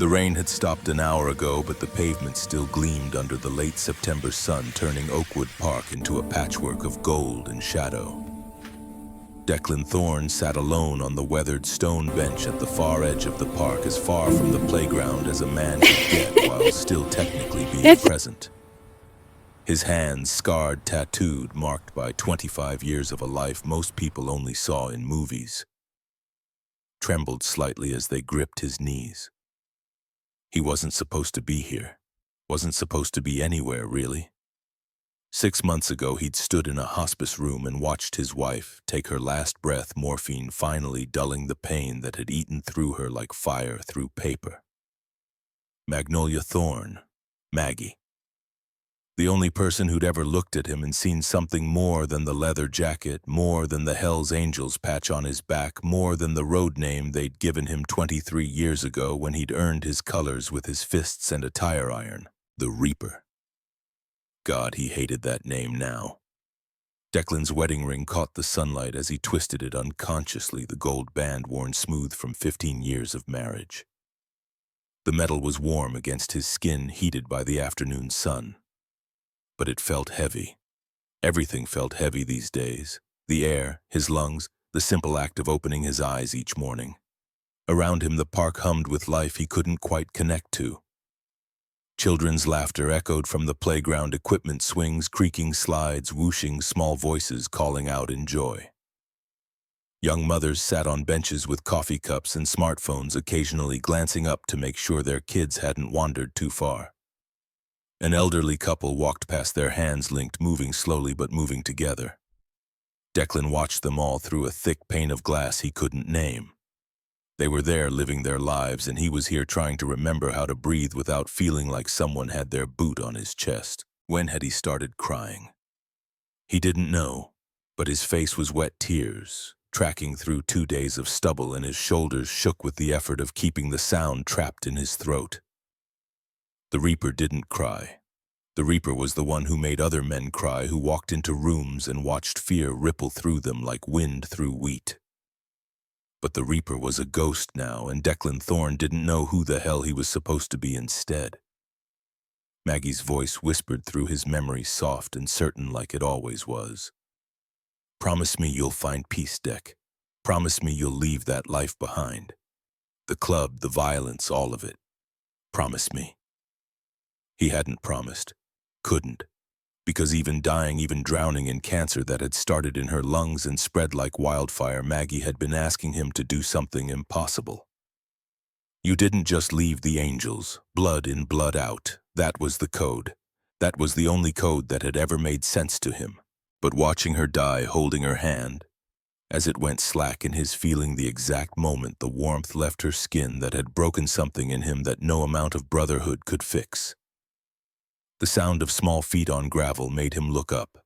The rain had stopped an hour ago, but the pavement still gleamed under the late September sun, turning Oakwood Park into a patchwork of gold and shadow. Declan Thorne sat alone on the weathered stone bench at the far edge of the park, as far from the playground as a man could get while still technically being present. His hands, scarred, tattooed, marked by 25 years of a life most people only saw in movies, trembled slightly as they gripped his knees. He wasn't supposed to be here. Wasn't supposed to be anywhere, really. 6 months ago, he'd stood in a hospice room and watched his wife take her last breath, morphine finally dulling the pain that had eaten through her like fire through paper. Magnolia Thorne, Maggie. The only person who'd ever looked at him and seen something more than the leather jacket, more than the Hells Angels patch on his back, more than the road name they'd given him 23 years ago when he'd earned his colors with his fists and a tire iron, the Reaper. God, he hated that name now. Declan's wedding ring caught the sunlight as he twisted it unconsciously, the gold band worn smooth from 15 years of marriage. The metal was warm against his skin, heated by the afternoon sun. But it felt heavy. Everything felt heavy these days. The air, his lungs, the simple act of opening his eyes each morning. Around him the park hummed with life he couldn't quite connect to. Children's laughter echoed from the playground, equipment swings, creaking slides, whooshing, small voices calling out in joy. Young mothers sat on benches with coffee cups and smartphones, occasionally glancing up to make sure their kids hadn't wandered too far. An elderly couple walked past, their hands linked, moving slowly but moving together. Declan watched them all through a thick pane of glass he couldn't name. They were there living their lives, and he was here trying to remember how to breathe without feeling like someone had their boot on his chest. When had he started crying? He didn't know, but his face was wet, tears tracking through 2 days of stubble, and his shoulders shook with the effort of keeping the sound trapped in his throat. The Reaper didn't cry. The Reaper was the one who made other men cry, who walked into rooms and watched fear ripple through them like wind through wheat. But the Reaper was a ghost now, and Declan Thorne didn't know who the hell he was supposed to be instead. Maggie's voice whispered through his memory, soft and certain like it always was. Promise me you'll find peace, Dec. Promise me you'll leave that life behind. The club, the violence, all of it. Promise me. He hadn't promised. Couldn't. Because even dying, even drowning in cancer that had started in her lungs and spread like wildfire, Maggie had been asking him to do something impossible. You didn't just leave the angels, blood in, blood out. That was the code. That was the only code that had ever made sense to him. But watching her die, holding her hand, as it went slack in his, feeling the exact moment the warmth left her skin that had broken something in him that no amount of Brotherhood could fix. The sound of small feet on gravel made him look up.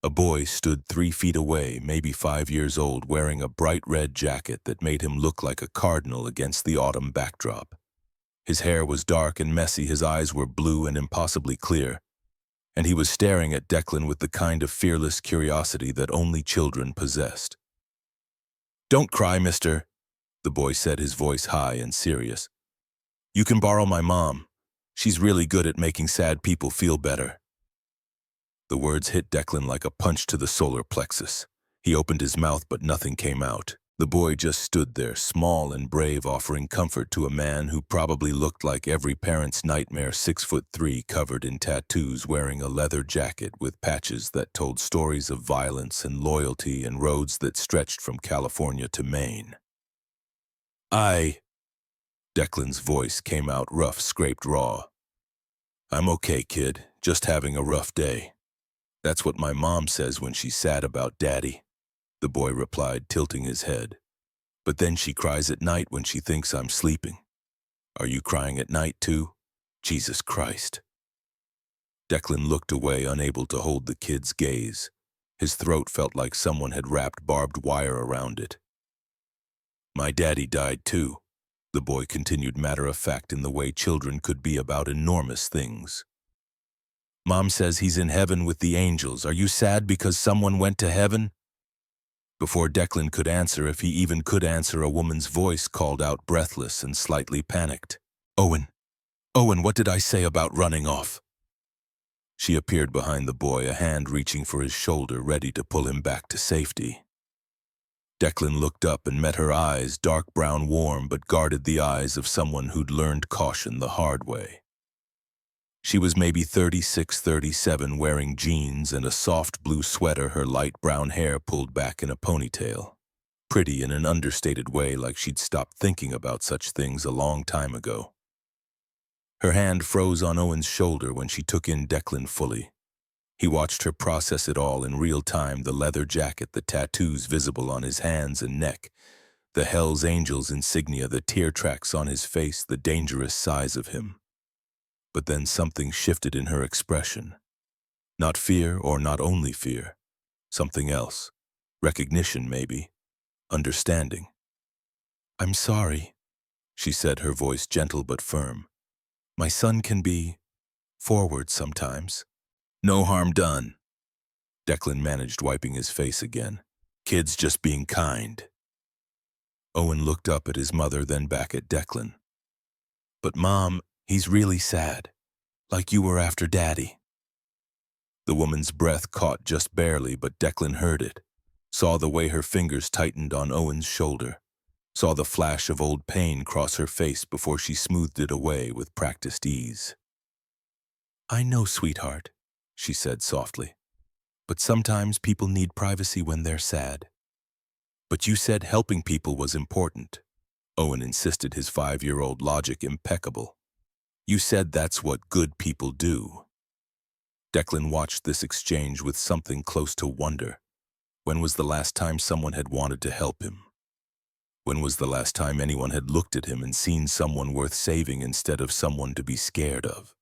A boy stood 3 feet away, maybe 5 years old, wearing a bright red jacket that made him look like a cardinal against the autumn backdrop. His hair was dark and messy, his eyes were blue and impossibly clear, and he was staring at Declan with the kind of fearless curiosity that only children possessed. "Don't cry, mister," the boy said, his voice high and serious. "You can borrow my mom. She's really good at making sad people feel better." The words hit Declan like a punch to the solar plexus. He opened his mouth, but nothing came out. The boy just stood there, small and brave, offering comfort to a man who probably looked like every parent's nightmare, 6'3", covered in tattoos, wearing a leather jacket with patches that told stories of violence and loyalty and roads that stretched from California to Maine. Declan's voice came out rough, scraped raw. "I'm okay, kid. Just having a rough day. That's what my mom says when she's sad about Daddy," the boy replied, tilting his head. "But then she cries at night when she thinks I'm sleeping. Are you crying at night too? Jesus Christ." Declan looked away, unable to hold the kid's gaze. His throat felt like someone had wrapped barbed wire around it. "My daddy died too," the boy continued, matter-of-fact in the way children could be about enormous things. "Mom says he's in heaven with the angels. Are you sad because someone went to heaven?" Before Declan could answer, if he even could answer, a woman's voice called out, breathless and slightly panicked. Owen, Owen, what did I say about running off? She appeared behind the boy, a hand reaching for his shoulder, ready to pull him back to safety. Declan looked up and met her eyes, dark brown, warm, but guarded the eyes of someone who'd learned caution the hard way. She was maybe 36, 37, wearing jeans and a soft blue sweater, her light brown hair pulled back in a ponytail. Pretty in an understated way, like she'd stopped thinking about such things a long time ago. Her hand froze on Owen's shoulder when she took in Declan fully. He watched her process it all in real time, the leather jacket, the tattoos visible on his hands and neck, the Hell's Angels insignia, the tear tracks on his face, the dangerous size of him. But then something shifted in her expression. Not fear, or not only fear. Something else. Recognition, maybe. Understanding. "I'm sorry," she said, her voice gentle but firm. "My son can be forward sometimes." "No harm done." Declan managed, wiping his face again. "Kids just being kind." Owen looked up at his mother, then back at Declan. "But Mom, he's really sad. Like you were after Daddy." The woman's breath caught just barely, but Declan heard it. Saw the way her fingers tightened on Owen's shoulder. Saw the flash of old pain cross her face before she smoothed it away with practiced ease. "I know, sweetheart," she said softly. "But sometimes people need privacy when they're sad." "But you said helping people was important." Owen insisted, his 5-year-old logic impeccable. "You said that's what good people do." Declan watched this exchange with something close to wonder. When was the last time someone had wanted to help him? When was the last time anyone had looked at him and seen someone worth saving instead of someone to be scared of?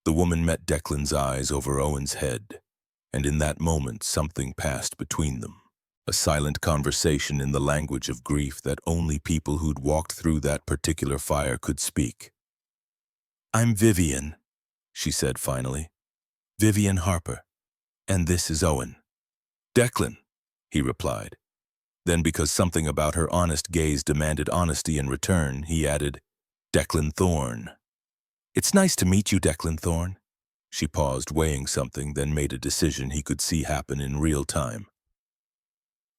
The woman met Declan's eyes over Owen's head, and in that moment something passed between them. A silent conversation in the language of grief that only people who'd walked through that particular fire could speak. "I'm Vivian," she said finally. "Vivian Harper. And this is Owen." "Declan," he replied. Then, because something about her honest gaze demanded honesty in return, he added, "Declan Thorne." "It's nice to meet you, Declan Thorne." She paused, weighing something, then made a decision he could see happen in real time.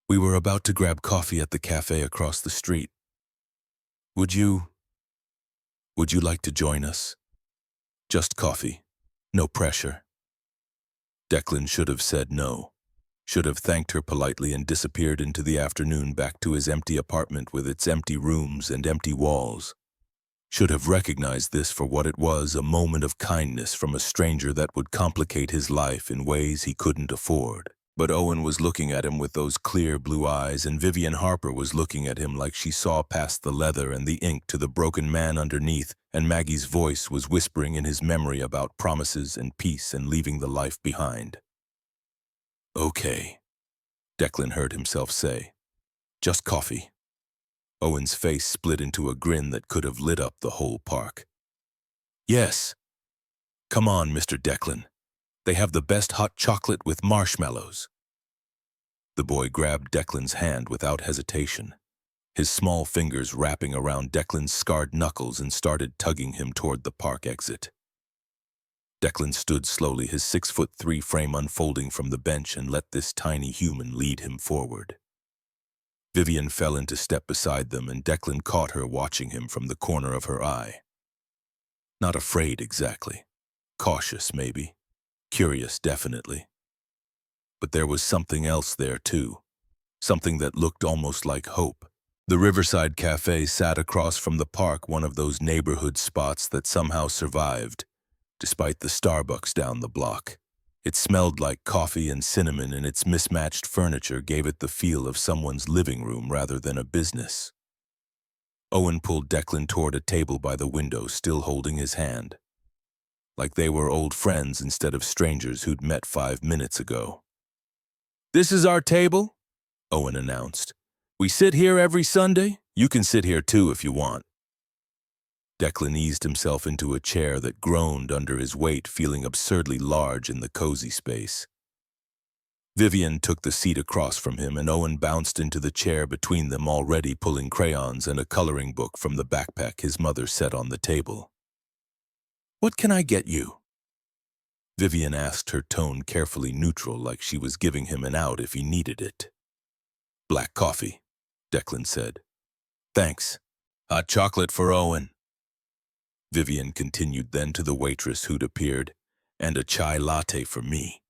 "We were about to grab coffee at the cafe across the street. Would you like to join us? Just coffee. No pressure." Declan should have said no. Should have thanked her politely and disappeared into the afternoon back to his empty apartment with its empty rooms and empty walls. Should have recognized this for what it was, a moment of kindness from a stranger that would complicate his life in ways he couldn't afford. But Owen was looking at him with those clear blue eyes, and Vivian Harper was looking at him like she saw past the leather and the ink to the broken man underneath, and Maggie's voice was whispering in his memory about promises and peace and leaving the life behind. "Okay," Declan heard himself say. "Just coffee." Owen's face split into a grin that could have lit up the whole park. "Yes. Come on, Mr. Declan. They have the best hot chocolate with marshmallows." The boy grabbed Declan's hand without hesitation, his small fingers wrapping around Declan's scarred knuckles, and started tugging him toward the park exit. Declan stood slowly, his 6'3" frame unfolding from the bench, and let this tiny human lead him forward. Vivian fell into step beside them, and Declan caught her watching him from the corner of her eye. Not afraid exactly. Cautious, maybe. Curious, definitely. But there was something else there, too. Something that looked almost like hope. The Riverside Cafe sat across from the park, one of those neighborhood spots that somehow survived, despite the Starbucks down the block. It smelled like coffee and cinnamon, and its mismatched furniture gave it the feel of someone's living room rather than a business. Owen pulled Declan toward a table by the window, still holding his hand. Like they were old friends instead of strangers who'd met 5 minutes ago. "This is our table," Owen announced. "We sit here every Sunday. You can sit here too if you want." Declan eased himself into a chair that groaned under his weight, feeling absurdly large in the cozy space. Vivian took the seat across from him, and Owen bounced into the chair between them, already pulling crayons and a coloring book from the backpack his mother set on the table. "What can I get you?" Vivian asked, her tone carefully neutral, like she was giving him an out if he needed it. "Black coffee," Declan said. "Thanks. Hot chocolate for Owen." Vivian continued then to the waitress who'd appeared, "And a chai latte for me."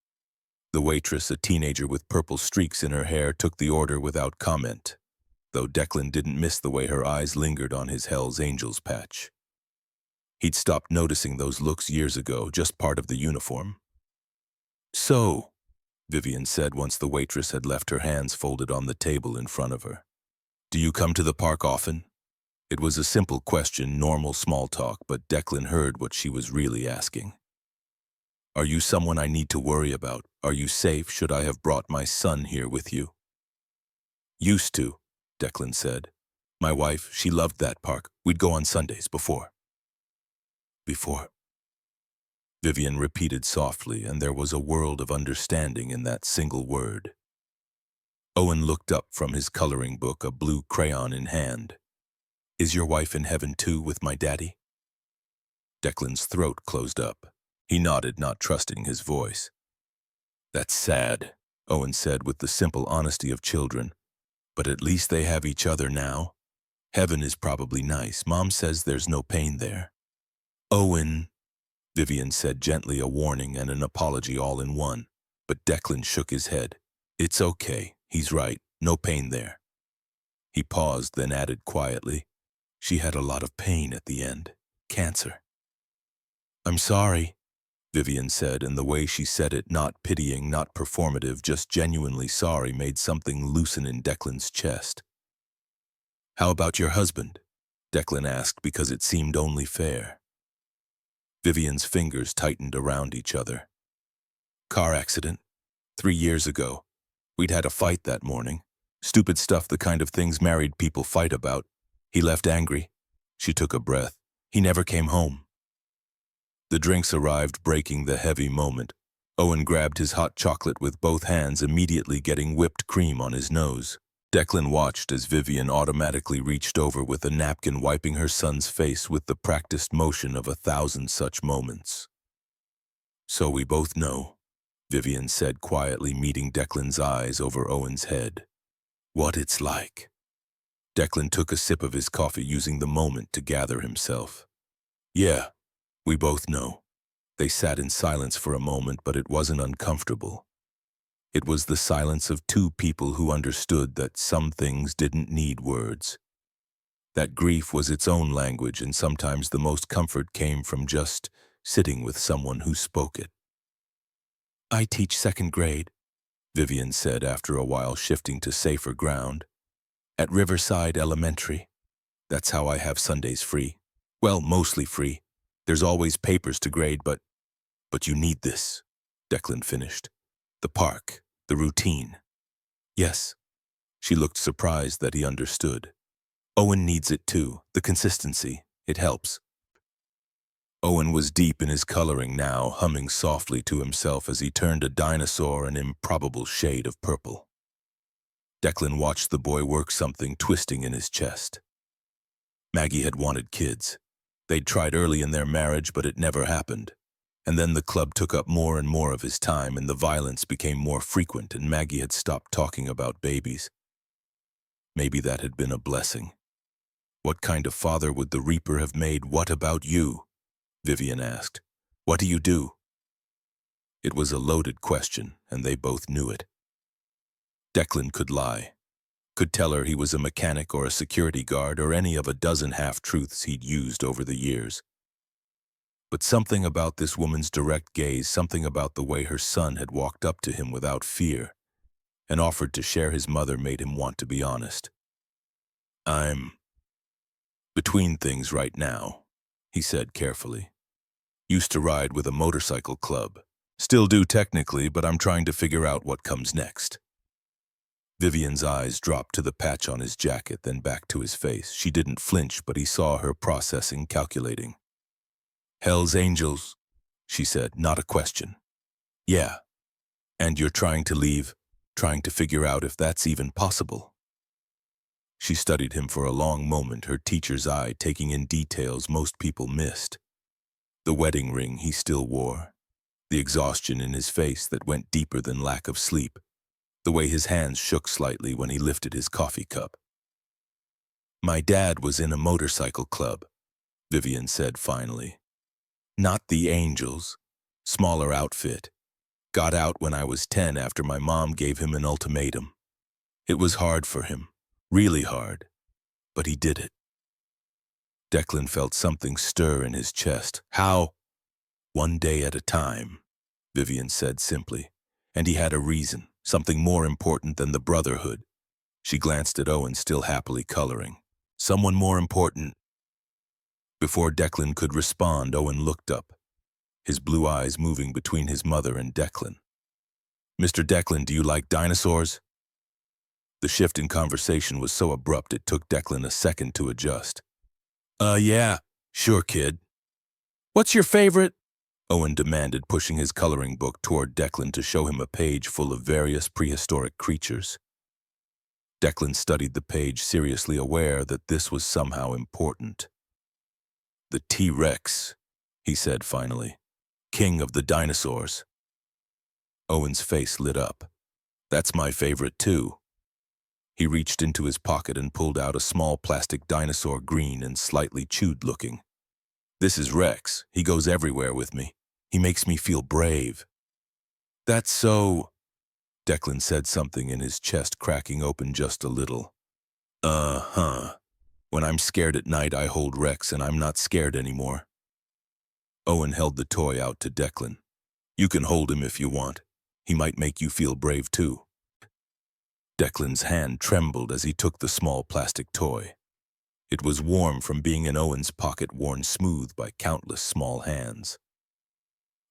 The waitress, a teenager with purple streaks in her hair, took the order without comment, though Declan didn't miss the way her eyes lingered on his Hell's Angels patch. He'd stopped noticing those looks years ago, just part of the uniform. "So," Vivian said once the waitress had left, her hands folded on the table in front of her, "do you come to the park often?" It was a simple question, normal small talk, but Declan heard what she was really asking. "Are you someone I need to worry about? Are you safe? Should I have brought my son here with you?" "Used to," Declan said. "My wife, she loved that park. We'd go on Sundays before." "Before?" Vivian repeated softly, and there was a world of understanding in that single word. Owen looked up from his coloring book, a blue crayon in hand. "Is your wife in heaven too with my daddy?" Declan's throat closed up. He nodded, not trusting his voice. "That's sad," Owen said with the simple honesty of children. "But at least they have each other now. Heaven is probably nice. Mom says there's no pain there." "Owen," Vivian said gently, a warning and an apology all in one. But Declan shook his head. "It's okay. He's right. No pain there." He paused, then added quietly, "She had a lot of pain at the end. Cancer." "I'm sorry," Vivian said, and the way she said it, not pitying, not performative, just genuinely sorry, made something loosen in Declan's chest. "How about your husband?" Declan asked, because it seemed only fair. Vivian's fingers tightened around each other. "Car accident. 3 years ago. We'd had a fight that morning. Stupid stuff, the kind of things married people fight about. He left angry." She took a breath. "He never came home." The drinks arrived, breaking the heavy moment. Owen grabbed his hot chocolate with both hands, immediately getting whipped cream on his nose. Declan watched as Vivian automatically reached over with a napkin, wiping her son's face with the practiced motion of 1,000 such moments. "So we both know," Vivian said quietly, meeting Declan's eyes over Owen's head, "what it's like." Declan took a sip of his coffee, using the moment to gather himself. "Yeah. We both know." They sat in silence for a moment, but it wasn't uncomfortable. It was the silence of two people who understood that some things didn't need words. That grief was its own language, and sometimes the most comfort came from just sitting with someone who spoke it. "I teach 2nd grade," Vivian said after a while, shifting to safer ground. "At Riverside Elementary. That's how I have Sundays free. Well, mostly free. There's always papers to grade, but you need this," Declan finished. "The park, the routine." "Yes." She looked surprised that he understood. "Owen needs it too, the consistency. It helps." Owen was deep in his coloring now, humming softly to himself as he turned a dinosaur an improbable shade of purple. Declan watched the boy work something twisting in his chest. Maggie had wanted kids. They'd tried early in their marriage, but it never happened. And then the club took up more and more of his time, and the violence became more frequent, and Maggie had stopped talking about babies. Maybe that had been a blessing. What kind of father would the Reaper have made? "What about you?" Vivian asked. "What do you do?" It was a loaded question, and they both knew it. Declan could lie. Could tell her he was a mechanic or a security guard or any of a dozen half-truths he'd used over the years. But something about this woman's direct gaze, something about the way her son had walked up to him without fear and offered to share his mother, made him want to be honest. "I'm between things right now," he said carefully. "Used to ride with a motorcycle club. Still do technically, but I'm trying to figure out what comes next." Vivian's eyes dropped to the patch on his jacket, then back to his face. She didn't flinch, but he saw her processing, calculating. "Hell's Angels," she said, not a question. "Yeah." And you're trying to leave, trying to figure out if that's even possible. She studied him for a long moment, her teacher's eye taking in details most people missed. The wedding ring he still wore, the exhaustion in his face that went deeper than lack of sleep, the way his hands shook slightly when he lifted his coffee cup. My dad was in a motorcycle club, Vivian said finally. Not the Angels, smaller outfit. Got out when I was 10 after my mom gave him an ultimatum. It was hard for him, really hard, but he did it. Declan felt something stir in his chest. How? One day at a time, Vivian said simply, and he had a reason, something more important than the Brotherhood. She glanced at Owen, still happily coloring. Someone more important. Before Declan could respond, Owen looked up, his blue eyes moving between his mother and Declan. Mr. Declan, do you like dinosaurs? The shift in conversation was so abrupt it took Declan a second to adjust. Yeah, sure, kid. What's your favorite? Owen demanded, pushing his coloring book toward Declan to show him a page full of various prehistoric creatures. Declan studied the page, seriously aware that this was somehow important. The T-Rex, he said finally. King of the dinosaurs. Owen's face lit up. That's my favorite too. He reached into his pocket and pulled out a small plastic dinosaur, green and slightly chewed looking. This is Rex. He goes everywhere with me. He makes me feel brave. That's so... Declan said, something in his chest cracking open just a little. When I'm scared at night, I hold Rex and I'm not scared anymore. Owen held the toy out to Declan. You can hold him if you want. He might make you feel brave too. Declan's hand trembled as he took the small plastic toy. It was warm from being in Owen's pocket, worn smooth by countless small hands.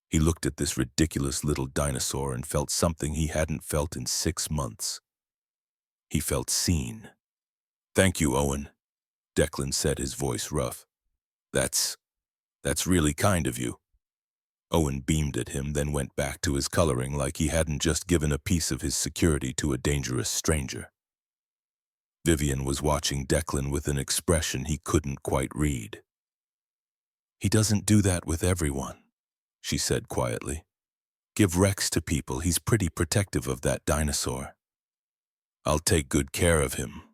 He looked at this ridiculous little dinosaur and felt something he hadn't felt in 6 months. He felt seen. Thank you, Owen, Declan said, his voice rough. That's really kind of you. Owen beamed at him, then went back to his coloring like he hadn't just given a piece of his security to a dangerous stranger. Vivian was watching Declan with an expression he couldn't quite read. He doesn't do that with everyone, she said quietly. Give Rex to people. He's pretty protective of that dinosaur. I'll take good care of him,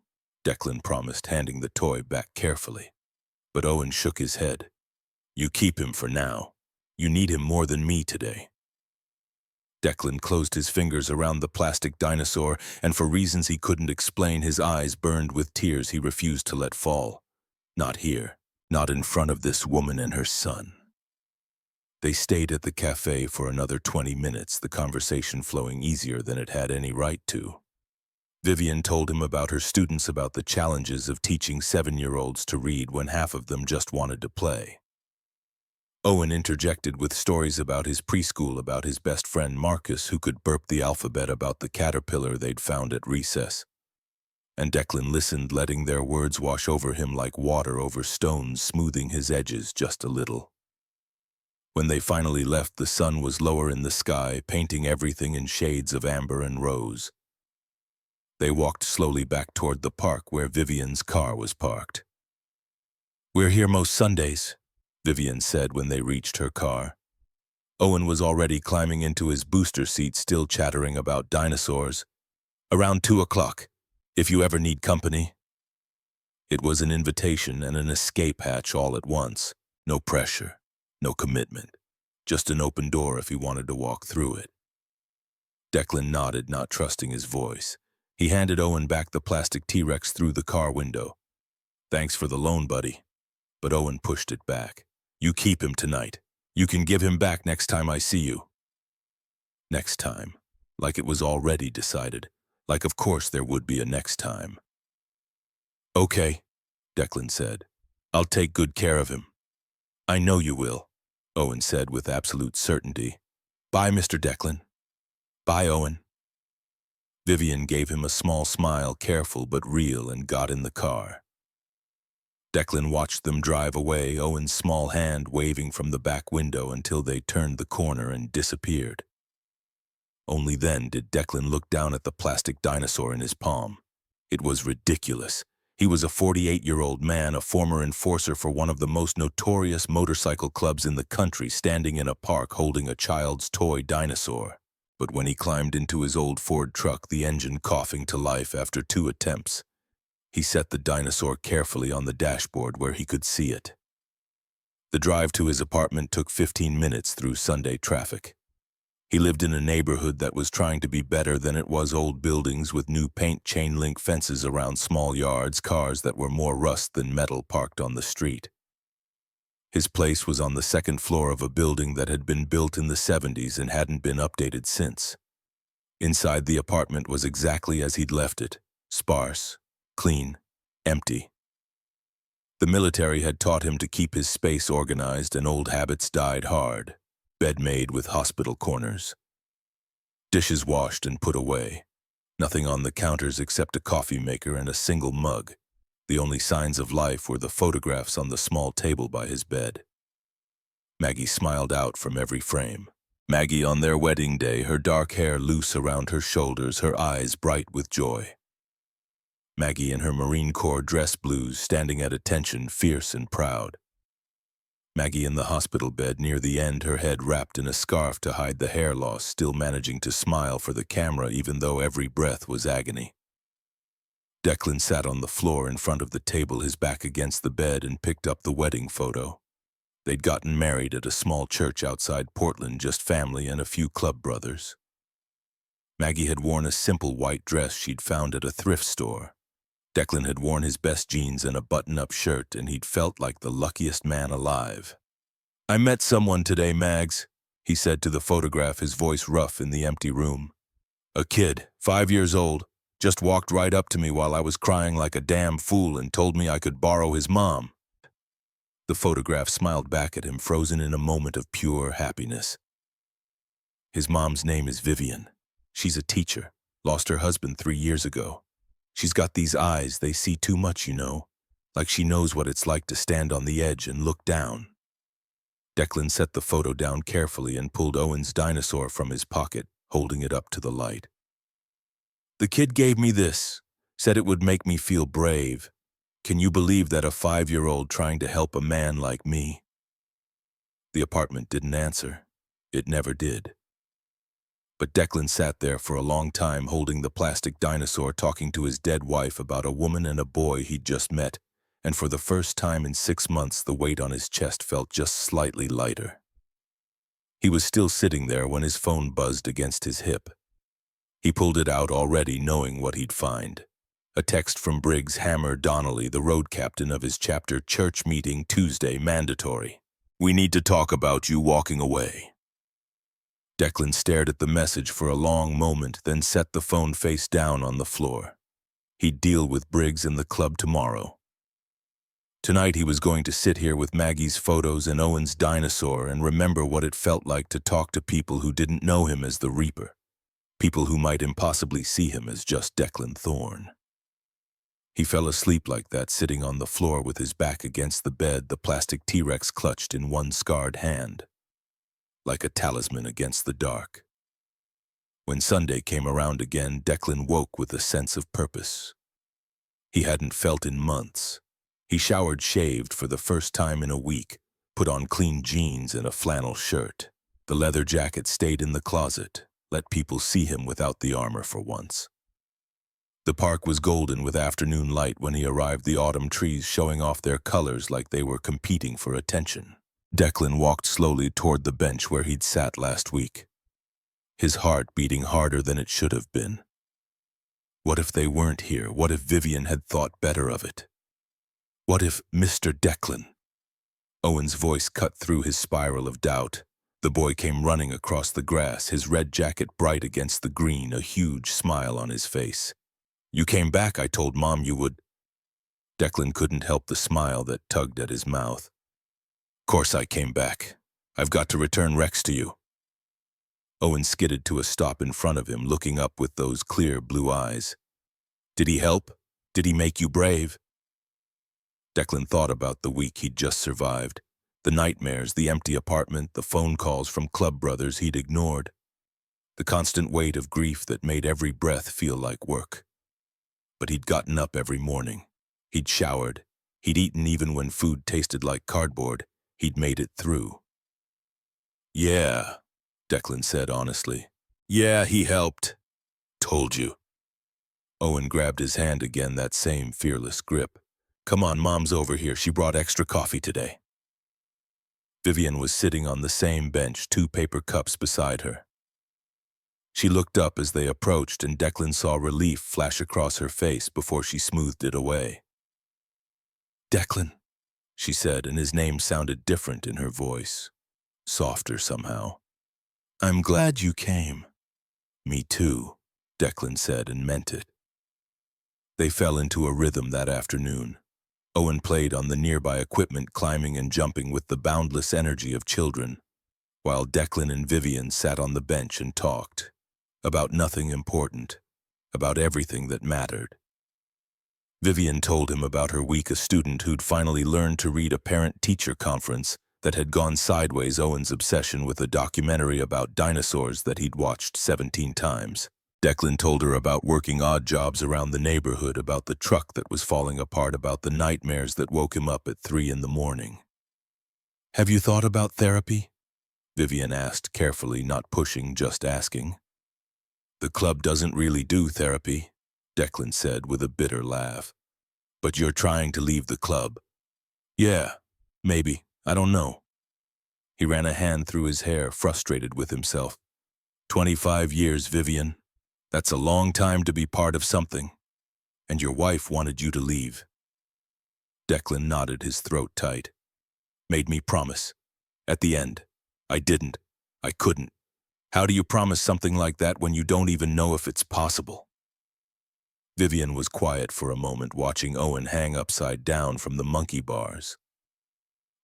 Declan promised, handing the toy back carefully. But Owen shook his head. You keep him for now. You need him more than me today. Declan closed his fingers around the plastic dinosaur, and for reasons he couldn't explain, his eyes burned with tears he refused to let fall. Not here, not in front of this woman and her son. They stayed at the cafe for another 20 minutes, the conversation flowing easier than it had any right to. Vivian told him about her students, about the challenges of teaching 7-year-olds to read when half of them just wanted to play. Owen interjected with stories about his preschool, about his best friend Marcus, who could burp the alphabet, about the caterpillar they'd found at recess. And Declan listened, letting their words wash over him like water over stones, smoothing his edges just a little. When they finally left, the sun was lower in the sky, painting everything in shades of amber and rose. They walked slowly back toward the park where Vivian's car was parked. We're here most Sundays, Vivian said when they reached her car. Owen was already climbing into his booster seat, still chattering about dinosaurs. Around 2 o'clock, if you ever need company. It was an invitation and an escape hatch all at once. No pressure, no commitment. Just an open door if he wanted to walk through it. Declan nodded, not trusting his voice. He handed Owen back the plastic T-Rex through the car window. Thanks for the loan, buddy. But Owen pushed it back. You keep him tonight. You can give him back next time I see you. Next time. Like it was already decided. Like of course there would be a next time. Okay, Declan said. I'll take good care of him. I know you will, Owen said with absolute certainty. Bye, Mr. Declan. Bye, Owen. Vivian gave him a small smile, careful but real, and got in the car. Declan watched them drive away, Owen's small hand waving from the back window until they turned the corner and disappeared. Only then did Declan look down at the plastic dinosaur in his palm. It was ridiculous. He was a 48-year-old man, a former enforcer for one of the most notorious motorcycle clubs in the country, standing in a park holding a child's toy dinosaur. But when he climbed into his old Ford truck, the engine coughing to life after 2 attempts, he set the dinosaur carefully on the dashboard where he could see it. The drive to his apartment took 15 minutes through Sunday traffic. He lived in a neighborhood that was trying to be better than it was: old buildings with new paint, chain-link fences around small yards, cars that were more rust than metal parked on the street. His place was on the second floor of a building that had been built in the 70s and hadn't been updated since. Inside the apartment was exactly as he'd left it: sparse, clean, empty. The military had taught him to keep his space organized, and old habits died hard. Bed made with hospital corners. Dishes washed and put away. Nothing on the counters except a coffee maker and a single mug. The only signs of life were the photographs on the small table by his bed. Maggie smiled out from every frame. Maggie on their wedding day, her dark hair loose around her shoulders, her eyes bright with joy. Maggie in her Marine Corps dress blues, standing at attention, fierce and proud. Maggie in the hospital bed near the end, her head wrapped in a scarf to hide the hair loss, still managing to smile for the camera even though every breath was agony. Declan sat on the floor in front of the table, his back against the bed, and picked up the wedding photo. They'd gotten married at a small church outside Portland, just family and a few club brothers. Maggie had worn a simple white dress she'd found at a thrift store. Declan had worn his best jeans and a button-up shirt, and he'd felt like the luckiest man alive. "I met someone today, Mags," he said to the photograph, his voice rough in the empty room. "A kid, 5 years old, just walked right up to me while I was crying like a damn fool and told me I could borrow his mom." The photograph smiled back at him, frozen in a moment of pure happiness. "His mom's name is Vivian. She's a teacher, lost her husband 3 years ago. She's got these eyes, they see too much, you know, like she knows what it's like to stand on the edge and look down." Declan set the photo down carefully and pulled Owen's dinosaur from his pocket, holding it up to the light. "The kid gave me this, said it would make me feel brave. Can you believe that, a 5-year-old trying to help a man like me?" The apartment didn't answer. It never did. But Declan sat there for a long time, holding the plastic dinosaur, talking to his dead wife about a woman and a boy he'd just met, and for the first time in 6 months the weight on his chest felt just slightly lighter. He was still sitting there when his phone buzzed against his hip. He pulled it out, already knowing what he'd find. A text from Briggs Hammer Donnelly, the road captain of his chapter: "Church meeting Tuesday, mandatory. We need to talk about you walking away." Declan stared at the message for a long moment, then set the phone face down on the floor. He'd deal with Briggs in the club tomorrow. Tonight he was going to sit here with Maggie's photos and Owen's dinosaur and remember what it felt like to talk to people who didn't know him as the Reaper, people who might impossibly see him as just Declan Thorne. He fell asleep like that, sitting on the floor with his back against the bed, the plastic T-Rex clutched in one scarred hand, like a talisman against the dark. When Sunday came around again, Declan woke with a sense of purpose he hadn't felt in months. He showered, shaved for the first time in a week, put on clean jeans and a flannel shirt. The leather jacket stayed in the closet, let people see him without the armor for once. The park was golden with afternoon light when he arrived, the autumn trees showing off their colors like they were competing for attention. Declan walked slowly toward the bench where he'd sat last week, his heart beating harder than it should have been. What if they weren't here? What if Vivian had thought better of it? What if Mr. Declan? Owen's voice cut through his spiral of doubt. The boy came running across the grass, his red jacket bright against the green, a huge smile on his face. "You came back. I told Mom you would." Declan couldn't help the smile that tugged at his mouth. "Course I came back. I've got to return Rex to you." Owen skidded to a stop in front of him, looking up with those clear blue eyes. "Did he help? Did he make you brave?" Declan thought about the week he'd just survived, the nightmares, the empty apartment, the phone calls from club brothers he'd ignored. the constant weight of grief that made every breath feel like work. But he'd gotten up every morning. He'd showered. He'd eaten even when food tasted like cardboard. He'd made it through. "Yeah," Declan said honestly. "Yeah, he helped. Told you." Owen grabbed his hand again, that same fearless grip. "Come on, Mom's over here. She brought extra coffee today." Vivian was sitting on the same bench, 2 paper cups beside her. She looked up as they approached, and Declan saw relief flash across her face before she smoothed it away. "Declan," she said, and his name sounded different in her voice, softer somehow. "I'm glad you came." "Me too," Declan said, and meant it. They fell into a rhythm that afternoon. Owen played on the nearby equipment, climbing and jumping with the boundless energy of children, while Declan and Vivian sat on the bench and talked. About nothing important, about everything that mattered. Vivian told him about her week, a student who'd finally learned to read, a parent-teacher conference that had gone sideways, Owen's obsession with a documentary about dinosaurs that he'd watched 17 times. Declan told her about working odd jobs around the neighborhood, about the truck that was falling apart, about the nightmares that woke him up at 3 in the morning. "Have you thought about therapy?" Vivian asked carefully, not pushing, just asking. "The club doesn't really do therapy," Declan said with a bitter laugh. "But you're trying to leave the club." "Yeah, maybe. I don't know." He ran a hand through his hair, frustrated with himself. 25 years, Vivian. That's a long time to be part of something. And your wife wanted you to leave." Declan nodded, his throat tight. "Made me promise. At the end. I didn't. I couldn't. How do you promise something like that when you don't even know if it's possible?" Vivian was quiet for a moment, watching Owen hang upside down from the monkey bars.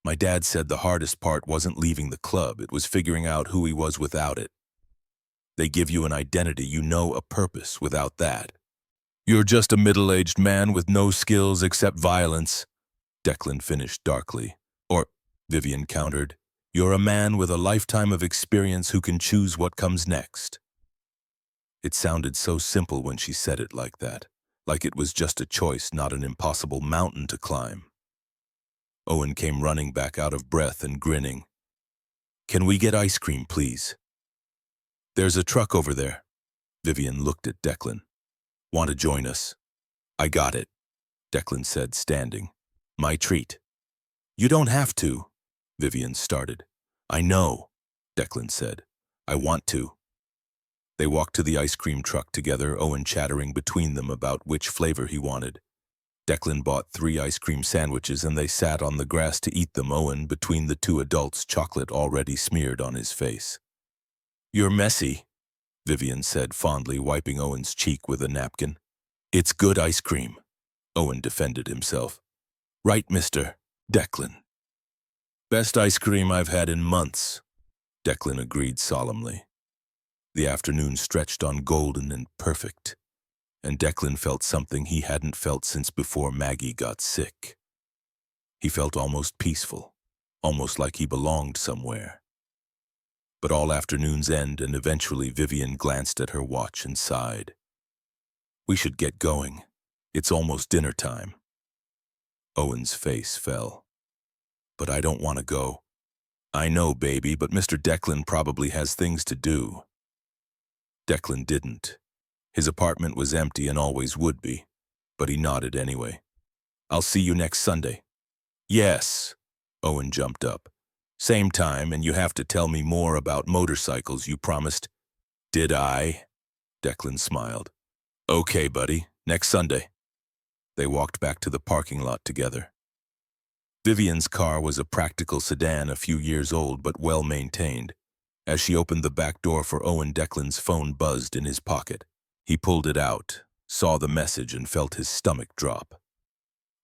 "My dad said the hardest part wasn't leaving the club, it was figuring out who he was without it. They give you an identity, you know, a purpose. Without that, you're just a middle-aged man with no skills except violence," Declan finished darkly. "Or," Vivian countered, "you're a man with a lifetime of experience who can choose what comes next." It sounded so simple when she said it like that, like it was just a choice, not an impossible mountain to climb. Owen came running back, out of breath and grinning. "Can we get ice cream, please?" "There's a truck over there." Vivian looked at Declan. "Want to join us?" "I got it," Declan said, standing. "My treat." "You don't have to," Vivian started. "I know," Declan said. "I want to." They walked to the ice cream truck together, Owen chattering between them about which flavor he wanted. Declan bought 3 ice cream sandwiches, and they sat on the grass to eat them, Owen between the 2 adults, chocolate already smeared on his face. "You're messy," Vivian said fondly, wiping Owen's cheek with a napkin. "It's good ice cream," Owen defended himself. "Right, Mr. Declan." "Best ice cream I've had in months," Declan agreed solemnly. The afternoon stretched on, golden and perfect, and Declan felt something he hadn't felt since before Maggie got sick. He felt almost peaceful, almost like he belonged somewhere. But all afternoons end, and eventually Vivian glanced at her watch and sighed. "We should get going. It's almost dinner time." Owen's face fell. "But I don't want to go." "I know, baby, but Mr. Declan probably has things to do." Declan didn't. His apartment was empty and always would be, but he nodded anyway. "I'll see you next Sunday." "Yes." Owen jumped up. "Same time, and you have to tell me more about motorcycles, you promised." "Did I?" Declan smiled. "Okay, buddy, next Sunday." They walked back to the parking lot together. Vivian's car was a practical sedan, a few years old but well maintained. As she opened the back door for Owen, Declan's phone buzzed in his pocket. He pulled it out, saw the message, and felt his stomach drop.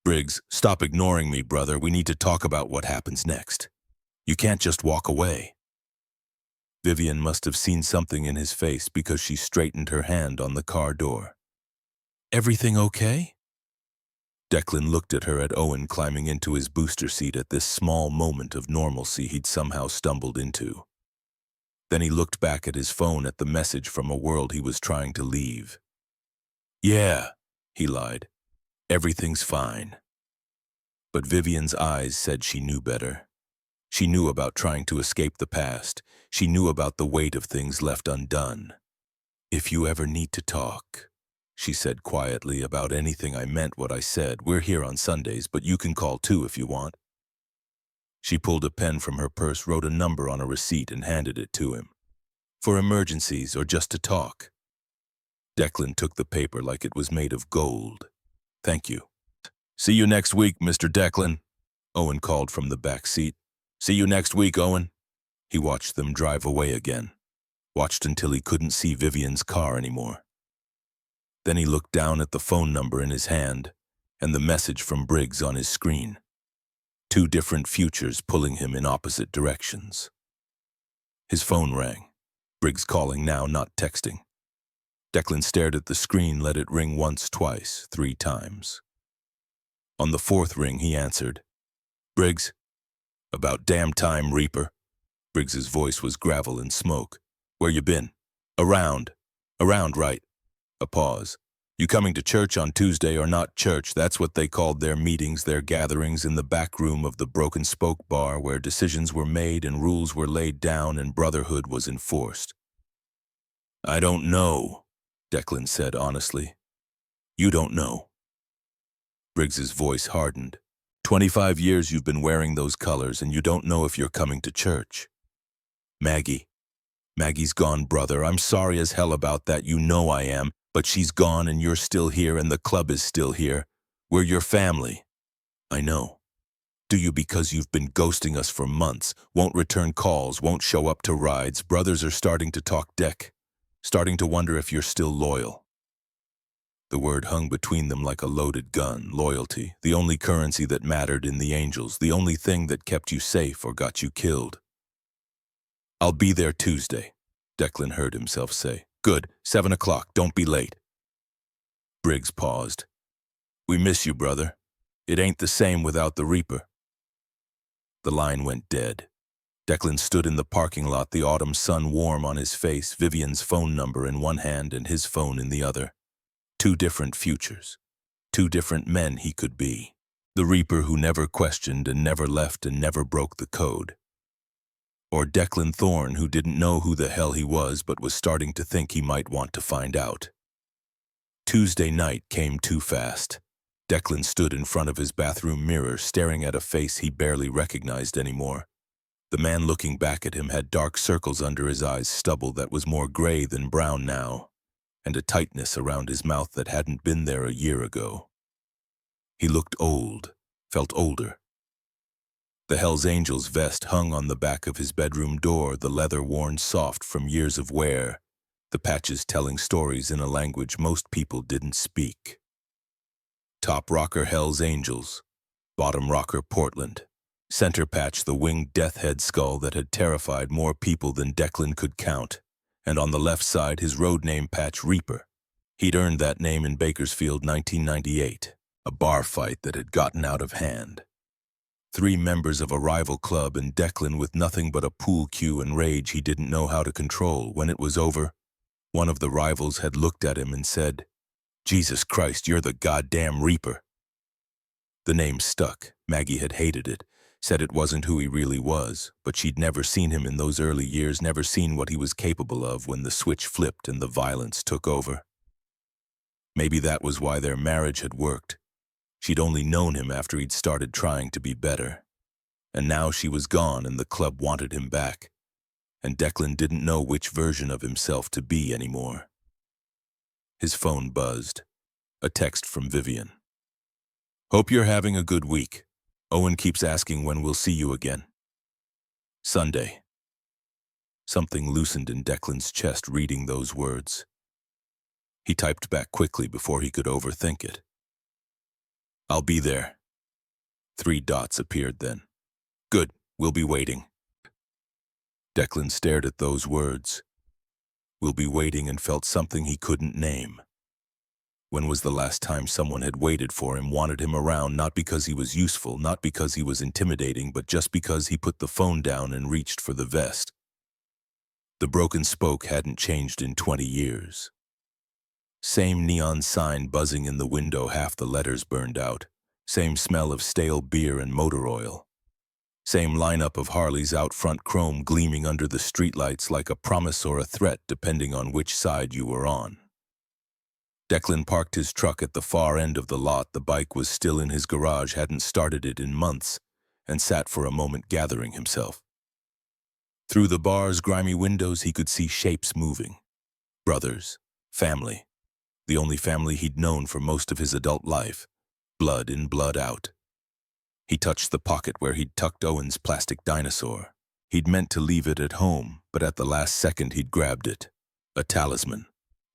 "Briggs, stop ignoring me, brother. We need to talk about what happens next. You can't just walk away." Vivian must have seen something in his face because she straightened her hand on the car door. "Everything okay?" Declan looked at her, at Owen climbing into his booster seat, at this small moment of normalcy he'd somehow stumbled into. Then he looked back at his phone at the message from a world he was trying to leave. "Yeah," he lied. "Everything's fine." But Vivian's eyes said she knew better. She knew about trying to escape the past. She knew about the weight of things left undone. "If you ever need to talk," she said quietly, "about anything, I meant what I said. We're here on Sundays, but you can call too if you want." She pulled a pen from her purse, wrote a number on a receipt, and handed it to him. "For emergencies or just to talk." Declan took the paper like it was made of gold. "Thank you." "See you next week, Mr. Declan," Owen called from the back seat. "See you next week, Owen." He watched them drive away again. Watched until he couldn't see Vivian's car anymore. Then he looked down at the phone number in his hand and the message from Briggs on his screen. Two different futures pulling him in opposite directions. His phone rang. Briggs calling now, not texting. Declan stared at the screen, let it ring once, twice, 3 times. On the 4th ring, he answered. "Briggs?" "About damn time, Reaper." Briggs's voice was gravel and smoke. "Where you been?" Around, right." A pause. "You coming to church on Tuesday or not church?" That's what they called their meetings, their gatherings in the back room of the Broken Spoke bar, where decisions were made and rules were laid down and brotherhood was enforced. "I don't know," Declan said honestly. "You don't know." Briggs's voice hardened. 25 years you've been wearing those colors and you don't know if you're coming to church. Maggie's gone, brother. I'm sorry as hell about that, you know I am, but she's gone and you're still here and the club is still here. We're your family. I know. Do you because you've been ghosting us for months, won't return calls, won't show up to rides. Brothers are starting to talk deck, starting to wonder if you're still loyal. The word hung between them like a loaded gun. Loyalty, the only currency that mattered in the Angels, the only thing that kept you safe or got you killed. "I'll be there Tuesday," Declan heard himself say. "Good, 7 o'clock, don't be late." Briggs paused. "We miss you, brother. It ain't the same without the Reaper." The line went dead. Declan stood in the parking lot, the autumn sun warm on his face, Vivian's phone number in one hand and his phone in the other. 2 different futures. 2 different men he could be. The Reaper who never questioned and never left and never broke the code. Or Declan Thorne, who didn't know who the hell he was but was starting to think he might want to find out. Tuesday night came too fast. Declan stood in front of his bathroom mirror, staring at a face he barely recognized anymore. The man looking back at him had dark circles under his eyes, stubble that was more gray than brown now, and a tightness around his mouth that hadn't been there a year ago. He looked old, felt older. The Hells Angels vest hung on the back of his bedroom door, the leather worn soft from years of wear, the patches telling stories in a language most people didn't speak. Top rocker Hells Angels, bottom rocker Portland, center patch the winged death head skull that had terrified more people than Declan could count, and on the left side his road name patch Reaper. He'd earned that name in Bakersfield 1998, a bar fight that had gotten out of hand. 3 members of a rival club and Declan with nothing but a pool cue and rage he didn't know how to control. When it was over, one of the rivals had looked at him and said, "Jesus Christ, you're the goddamn Reaper." The name stuck. Maggie had hated it, said it wasn't who he really was, but she'd never seen him in those early years, never seen what he was capable of when the switch flipped and the violence took over. Maybe that was why their marriage had worked. She'd only known him after he'd started trying to be better. And now she was gone and the club wanted him back. And Declan didn't know which version of himself to be anymore. His phone buzzed. A text from Vivian. "Hope you're having a good week. Owen keeps asking when we'll see you again." Sunday. Something loosened in Declan's chest reading those words. He typed back quickly before he could overthink it. "I'll be there." 3 dots appeared then. "Good, we'll be waiting." Declan stared at those words. "We'll be waiting," and felt something he couldn't name. When was the last time someone had waited for him, wanted him around, not because he was useful, not because he was intimidating, but just because he put the phone down and reached for the vest? The broken spoke hadn't changed in 20 years. Same neon sign buzzing in the window, half the letters burned out. Same smell of stale beer and motor oil. Same lineup of Harleys out front, chrome gleaming under the streetlights like a promise or a threat depending on which side you were on. Declan parked his truck at the far end of the lot. The bike was still in his garage, hadn't started it in months, and sat for a moment gathering himself. Through the bar's grimy windows he could see shapes moving. Brothers, family, the only family he'd known for most of his adult life, blood in, blood out. He touched the pocket where he'd tucked Owen's plastic dinosaur. He'd meant to leave it at home, but at the last second he'd grabbed it. A talisman,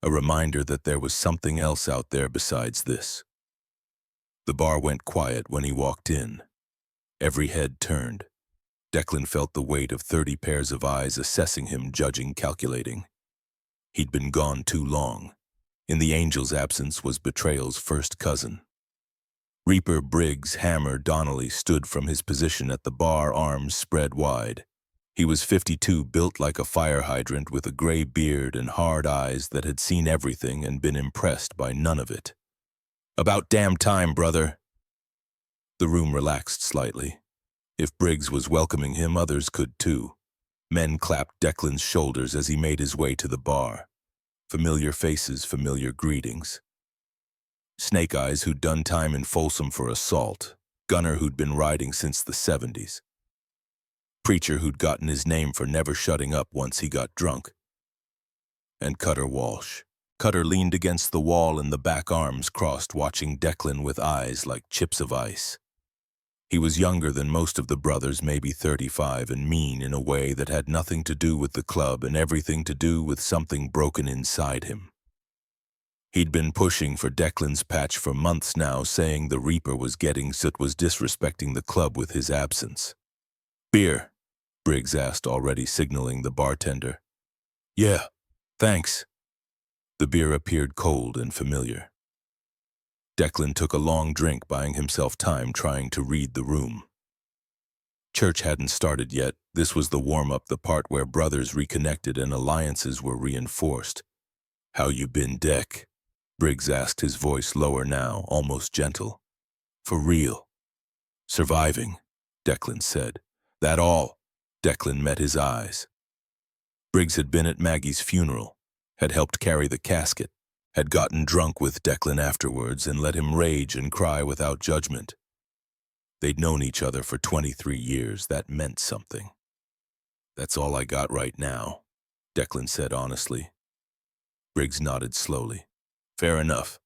a reminder that there was something else out there besides this. The bar went quiet when he walked in. Every head turned. Declan felt the weight of 30 pairs of eyes assessing him, judging, calculating. He'd been gone too long. In the angel's absence was betrayal's first cousin. Reaper Briggs Hammer Donnelly stood from his position at the bar, arms spread wide. He was 52, built like a fire hydrant, with a gray beard and hard eyes that had seen everything and been impressed by none of it. "About damn time, brother." The room relaxed slightly. If Briggs was welcoming him, others could too. Men clapped Declan's shoulders as he made his way to the bar. Familiar faces, familiar greetings. Snake Eyes, who'd done time in Folsom for assault. Gunner, who'd been riding since the 70s. Preacher, who'd gotten his name for never shutting up once he got drunk. And Cutter Walsh. Cutter leaned against the wall in the back, arms crossed, watching Declan with eyes like chips of ice. He was younger than most of the brothers, maybe 35, and mean in a way that had nothing to do with the club and everything to do with something broken inside him. He'd been pushing for Declan's patch for months now, saying the Reaper was getting soot, was disrespecting the club with his absence. "Beer?" Briggs asked, already signaling the bartender. "Yeah, thanks." The beer appeared cold and familiar. Declan took a long drink, buying himself time, trying to read the room. Church hadn't started yet. This was the warm-up, the part where brothers reconnected and alliances were reinforced. "How you been, Deck?" Briggs asked, his voice lower now, almost gentle. "For real?" "Surviving," Declan said. "That all?" Declan met his eyes. Briggs had been at Maggie's funeral, had helped carry the casket, had gotten drunk with Declan afterwards and let him rage and cry without judgment. They'd known each other for 23 years. That meant something. "That's all I got right now," Declan said honestly. Briggs nodded slowly. "Fair enough.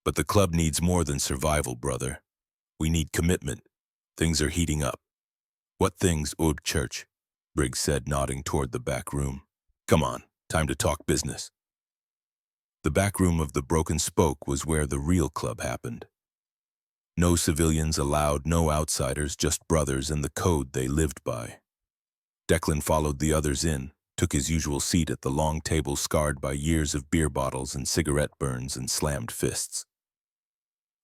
But the club needs more than survival, brother. We need commitment. Things are heating up." "What things, Old Church?" Briggs said, nodding toward the back room. "Come on, time to talk business." The back room of the Broken Spoke was where the real club happened. No civilians allowed, no outsiders, just brothers and the code they lived by. Declan followed the others in, took his usual seat at the long table scarred by years of beer bottles and cigarette burns and slammed fists.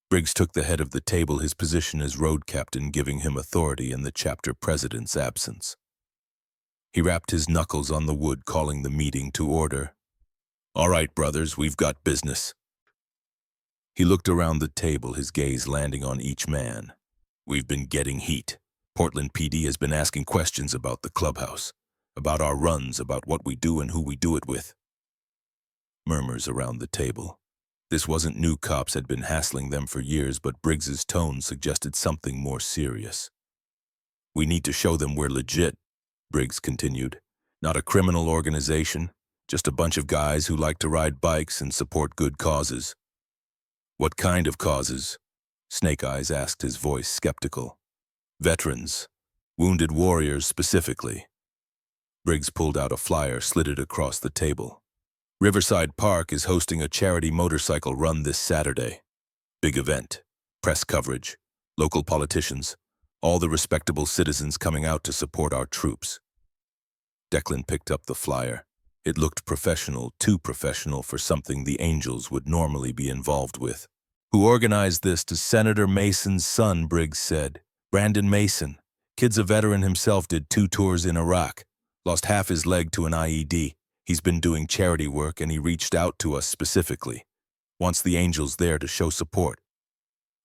Briggs took the head of the table, his position as road captain giving him authority in the chapter president's absence. He rapped his knuckles on the wood, calling the meeting to order. "All right, brothers, we've got business." He looked around the table, his gaze landing on each man. "We've been getting heat. Portland PD has been asking questions about the clubhouse, about our runs, about what we do and who we do it with." Murmurs around the table. This wasn't new. Cops had been hassling them for years, but Briggs's tone suggested something more serious. "We need to show them we're legit," Briggs continued. "Not a criminal organization, just a bunch of guys who like to ride bikes and support good causes." "What kind of causes?" Snake Eyes asked, his voice skeptical. "Veterans. Wounded warriors specifically." Briggs pulled out a flyer, slid it across the table. "Riverside Park is hosting a charity motorcycle run this Saturday. Big event. Press coverage. Local politicians. All the respectable citizens coming out to support our troops." Declan picked up the flyer. It looked professional, too professional for something the Angels would normally be involved with. "Who organized this?" "To Senator Mason's son," Briggs said. "Brandon Mason. Kid's a veteran himself, did 2 tours in Iraq. Lost half his leg to an IED. He's been doing charity work and he reached out to us specifically. Wants the angels there to show support.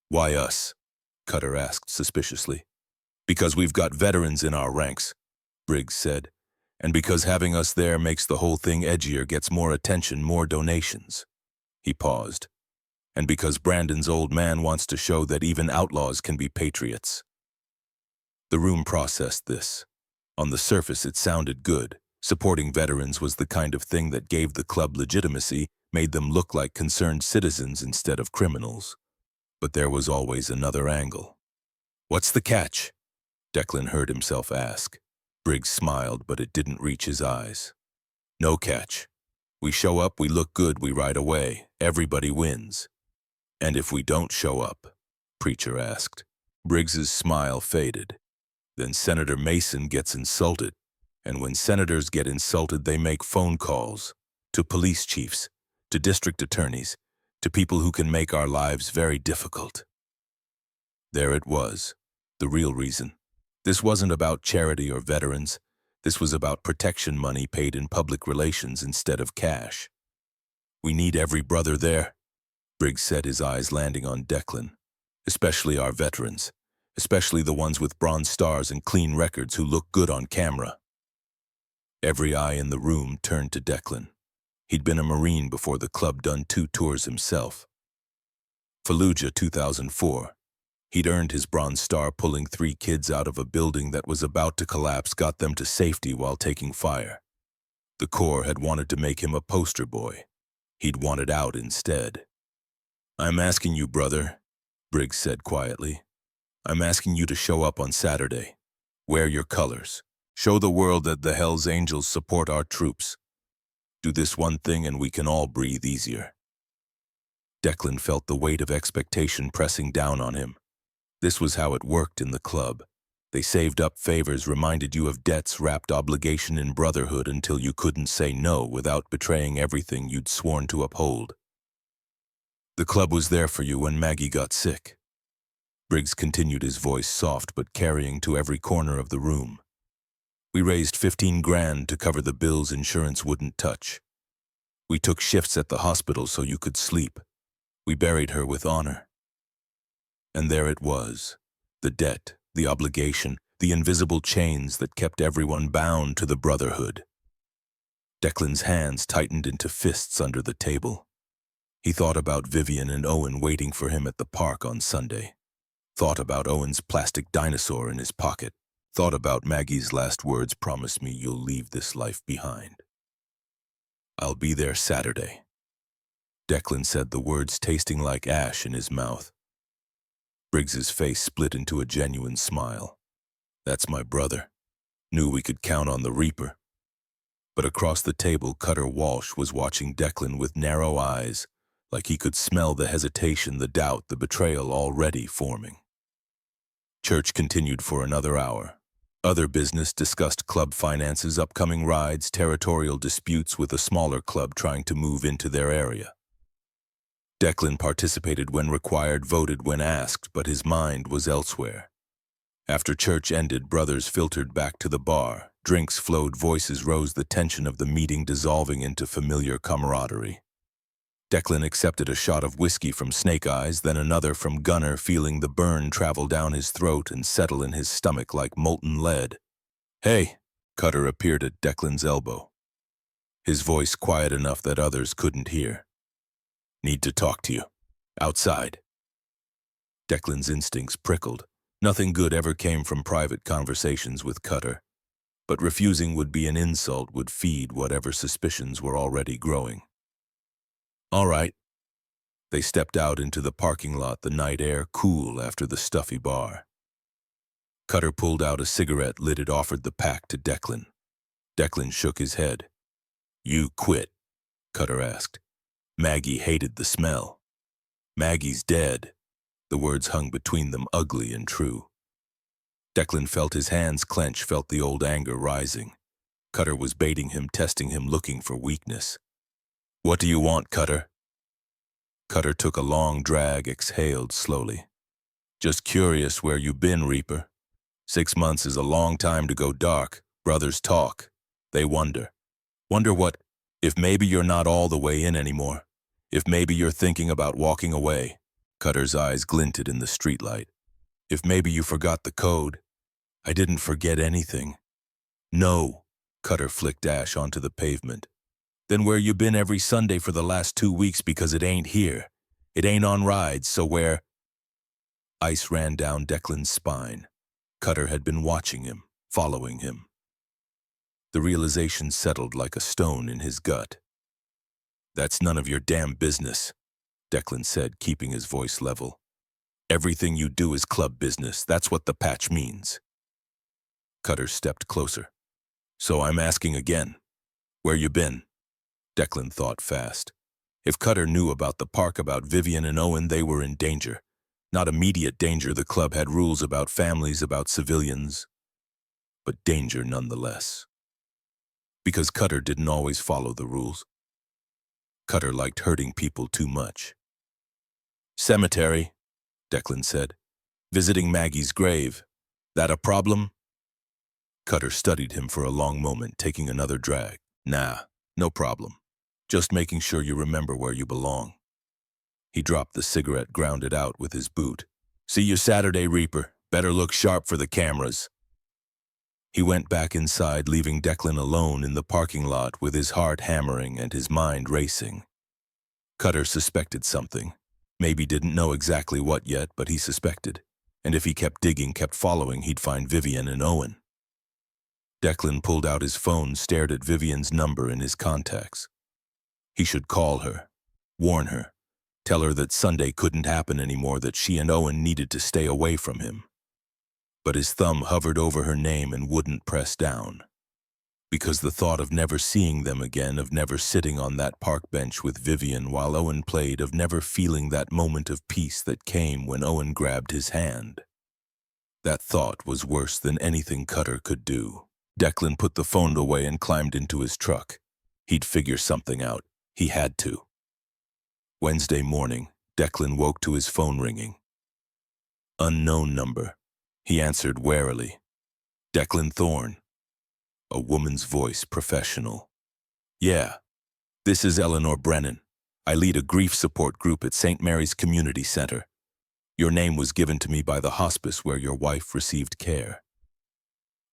Why us? Cutter asked suspiciously. Because we've got veterans in our ranks, Briggs said. And because having us there makes the whole thing edgier, gets more attention, more donations. He paused. And because Brandon's old man wants to show that even outlaws can be patriots. The room processed this. On the surface, it sounded good. Supporting veterans was the kind of thing that gave the club legitimacy, made them look like concerned citizens instead of criminals. But there was always another angle. What's the catch? Declan heard himself ask. Briggs smiled, but it didn't reach his eyes. No catch. We show up, we look good, we ride away. Everybody wins. And if we don't show up? Preacher asked. Briggs's smile faded. Then Senator Mason gets insulted. And when senators get insulted, they make phone calls. To police chiefs, to district attorneys, to people who can make our lives very difficult. There it was, the real reason. This wasn't about charity or veterans. This was about protection money paid in public relations instead of cash. We need every brother there, Briggs said, his eyes landing on Declan. Especially our veterans. Especially the ones with bronze stars and clean records who look good on camera. Every eye in the room turned to Declan. He'd been a Marine before the club, done 2 tours himself. Fallujah 2004. He'd earned his Bronze Star pulling 3 kids out of a building that was about to collapse, got them to safety while taking fire. The Corps had wanted to make him a poster boy. He'd wanted out instead. I'm asking you, brother, Briggs said quietly. I'm asking you to show up on Saturday. Wear your colors. Show the world that the Hells Angels support our troops. Do this one thing and we can all breathe easier. Declan felt the weight of expectation pressing down on him. This was how it worked in the club. They saved up favors, reminded you of debts, wrapped obligation in brotherhood until you couldn't say no without betraying everything you'd sworn to uphold. The club was there for you when Maggie got sick. Briggs continued, his voice soft but carrying to every corner of the room. We raised 15 grand to cover the bills insurance wouldn't touch. We took shifts at the hospital so you could sleep. We buried her with honor. And there it was, the debt, the obligation, the invisible chains that kept everyone bound to the Brotherhood. Declan's hands tightened into fists under the table. He thought about Vivian and Owen waiting for him at the park on Sunday. Thought about Owen's plastic dinosaur in his pocket. Thought about Maggie's last words, promise me you'll leave this life behind. I'll be there Saturday. Declan said, the words tasting like ash in his mouth. Briggs's face split into a genuine smile. That's my brother. Knew we could count on the Reaper. But across the table, Cutter Walsh was watching Declan with narrow eyes, like he could smell the hesitation, the doubt, the betrayal already forming. Church continued for another hour. Other business discussed club finances, upcoming rides, territorial disputes with a smaller club trying to move into their area. Declan participated when required, voted when asked, but his mind was elsewhere. After church ended, brothers filtered back to the bar. Drinks flowed, voices rose, the tension of the meeting dissolving into familiar camaraderie. Declan accepted a shot of whiskey from Snake Eyes, then another from Gunner, feeling the burn travel down his throat and settle in his stomach like molten lead. Hey, Cutter appeared at Declan's elbow. His voice quiet enough that others couldn't hear. Need to talk to you. Outside. Declan's instincts prickled. Nothing good ever came from private conversations with Cutter. But refusing would be an insult, would feed whatever suspicions were already growing. All right. They stepped out into the parking lot, the night air cool after the stuffy bar. Cutter pulled out a cigarette, lit it, offered the pack to Declan. Declan shook his head. You quit, Cutter asked. Maggie hated the smell. Maggie's dead. The words hung between them, ugly and true. Declan felt his hands clench, felt the old anger rising. Cutter was baiting him, testing him, looking for weakness. What do you want, Cutter? Cutter took a long drag, exhaled slowly. Just curious where you been, Reaper. 6 months is a long time to go dark. Brothers talk. They wonder. Wonder what, if maybe you're not all the way in anymore. If maybe you're thinking about walking away. Cutter's eyes glinted in the streetlight. If maybe you forgot the code. I didn't forget anything. No. Cutter flicked ash onto the pavement. Then where you been every Sunday for the last 2 weeks because it ain't here. It ain't on rides, so where? Ice ran down Declan's spine. Cutter had been watching him, following him. The realization settled like a stone in his gut. That's none of your damn business, Declan said, keeping his voice level. Everything you do is club business. That's what the patch means. Cutter stepped closer. So I'm asking again. Where you been? Declan thought fast. If Cutter knew about the park, about Vivian and Owen, they were in danger. Not immediate danger. The club had rules about families, about civilians. But danger nonetheless. Because Cutter didn't always follow the rules. Cutter liked hurting people too much. Cemetery, Declan said. Visiting Maggie's grave. That a problem? Cutter studied him for a long moment, taking another drag. Nah, no problem. Just making sure you remember where you belong. He dropped the cigarette, ground it out with his boot. See you Saturday, Reaper. Better look sharp for the cameras. He went back inside, leaving Declan alone in the parking lot with his heart hammering and his mind racing. Cutter suspected something. Maybe didn't know exactly what yet, but he suspected. And if he kept digging, kept following, he'd find Vivian and Owen. Declan pulled out his phone, stared at Vivian's number in his contacts. He should call her, warn her, tell her that Sunday couldn't happen anymore, that she and Owen needed to stay away from him. But his thumb hovered over her name and wouldn't press down. Because the thought of never seeing them again, of never sitting on that park bench with Vivian while Owen played, of never feeling that moment of peace that came when Owen grabbed his hand. That thought was worse than anything Cutter could do. Declan put the phone away and climbed into his truck. He'd figure something out. He had to. Wednesday morning, Declan woke to his phone ringing. Unknown number. He answered warily. Declan Thorne. A woman's voice, professional. Yeah, this is Eleanor Brennan. I lead a grief support group at St. Mary's Community Center. Your name was given to me by the hospice where your wife received care.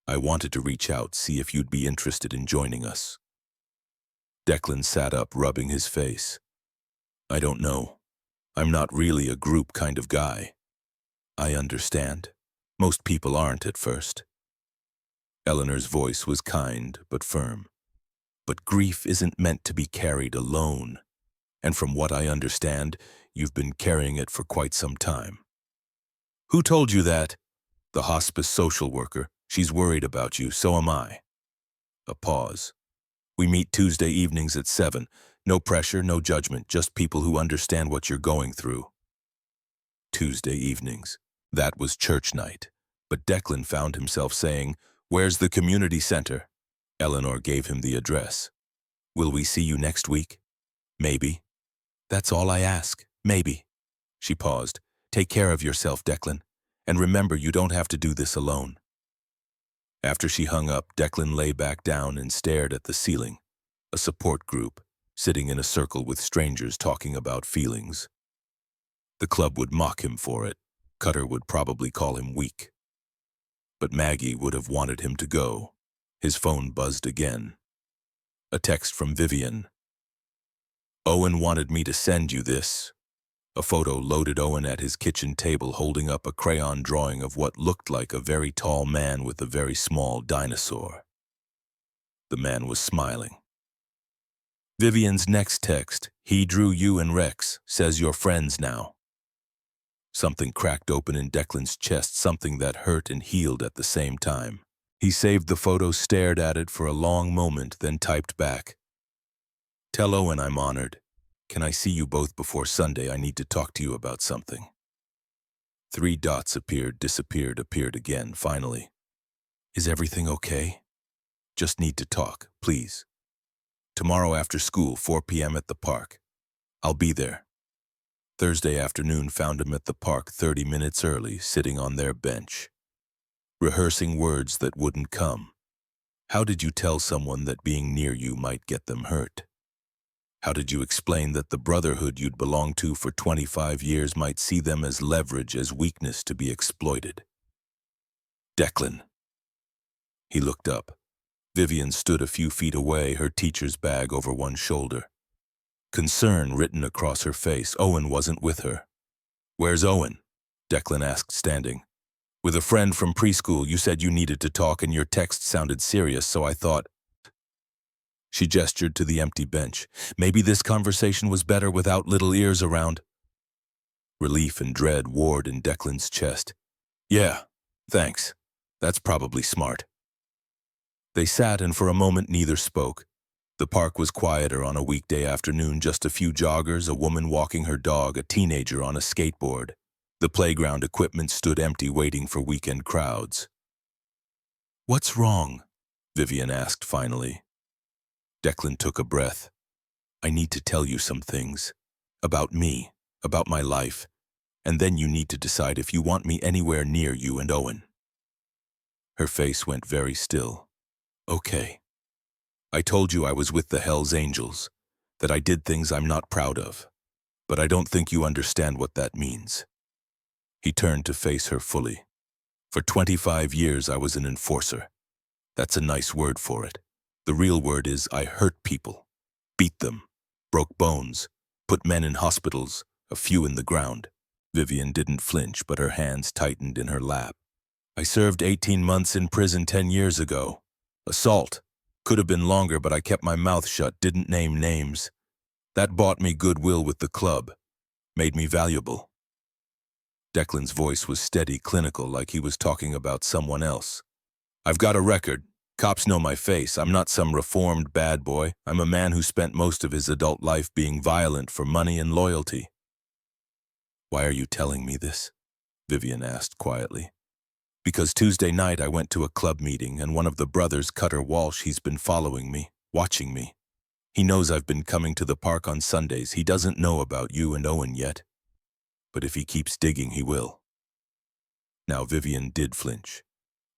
I wanted to reach out, see if you'd be interested in joining us. Declan sat up, rubbing his face. I don't know. I'm not really a group kind of guy. I understand. Most people aren't at first. Eleanor's voice was kind but firm. But grief isn't meant to be carried alone. And from what I understand, you've been carrying it for quite some time. Who told you that? The hospice social worker. She's worried about you, so am I. A pause. We meet Tuesday evenings at 7. No pressure, no judgment, just people who understand what you're going through. Tuesday evenings. That was church night. But Declan found himself saying, "Where's the community center?" Eleanor gave him the address. "Will we see you next week?" "Maybe." "That's all I ask. Maybe." She paused. "Take care of yourself, Declan. And remember, you don't have to do this alone." After she hung up, Declan lay back down and stared at the ceiling. A support group, sitting in a circle with strangers talking about feelings. The club would mock him for it. Cutter would probably call him weak. But Maggie would have wanted him to go. His phone buzzed again. A text from Vivian. "Owen wanted me to send you this." A photo loaded Owen at his kitchen table, holding up a crayon drawing of what looked like a very tall man with a very small dinosaur. The man was smiling. Vivian's next text, "He drew you and Rex, says you're friends now." Something cracked open in Declan's chest, something that hurt and healed at the same time. He saved the photo, stared at it for a long moment, then typed back, "Tell Owen I'm honored. Can I see you both before Sunday? I need to talk to you about something." 3 dots appeared, disappeared, appeared again, finally. "Is everything okay? Just need to talk, please. Tomorrow after school, 4 p.m. at the park. I'll be there." Thursday afternoon found him at the park 30 minutes early, sitting on their bench, rehearsing words that wouldn't come. How did you tell someone that being near you might get them hurt? How did you explain that the Brotherhood you'd belonged to for 25 years might see them as leverage, as weakness to be exploited? Declan. He looked up. Vivian stood a few feet away, her teacher's bag over one shoulder. Concern written across her face. Owen wasn't with her. Where's Owen? Declan asked, standing. With a friend from preschool. You said you needed to talk and your text sounded serious, so I thought. She gestured to the empty bench. Maybe this conversation was better without little ears around. Relief and dread warred in Declan's chest. Yeah, thanks. That's probably smart. They sat, and for a moment neither spoke. The park was quieter on a weekday afternoon, just a few joggers, a woman walking her dog, a teenager on a skateboard. The playground equipment stood empty, waiting for weekend crowds. What's wrong? Vivian asked finally. Declan took a breath. I need to tell you some things. About me, about my life, and then you need to decide if you want me anywhere near you and Owen. Her face went very still. Okay. I told you I was with the Hells Angels, that I did things I'm not proud of, but I don't think you understand what that means. He turned to face her fully. For 25 years I was an enforcer. That's a nice word for it. The real word is I hurt people, beat them, broke bones, put men in hospitals, a few in the ground. Vivian didn't flinch, but her hands tightened in her lap. I served 18 months in prison 10 years ago. Assault. Could have been longer, but I kept my mouth shut, didn't name names. That bought me goodwill with the club, made me valuable. Declan's voice was steady, clinical, like he was talking about someone else. I've got a record. Cops know my face. I'm not some reformed bad boy. I'm a man who spent most of his adult life being violent for money and loyalty. Why are you telling me this? Vivian asked quietly. Because Tuesday night I went to a club meeting and one of the brothers, Cutter Walsh, he's been following me, watching me. He knows I've been coming to the park on Sundays. He doesn't know about you and Owen yet. But if he keeps digging, he will. Now Vivian did flinch.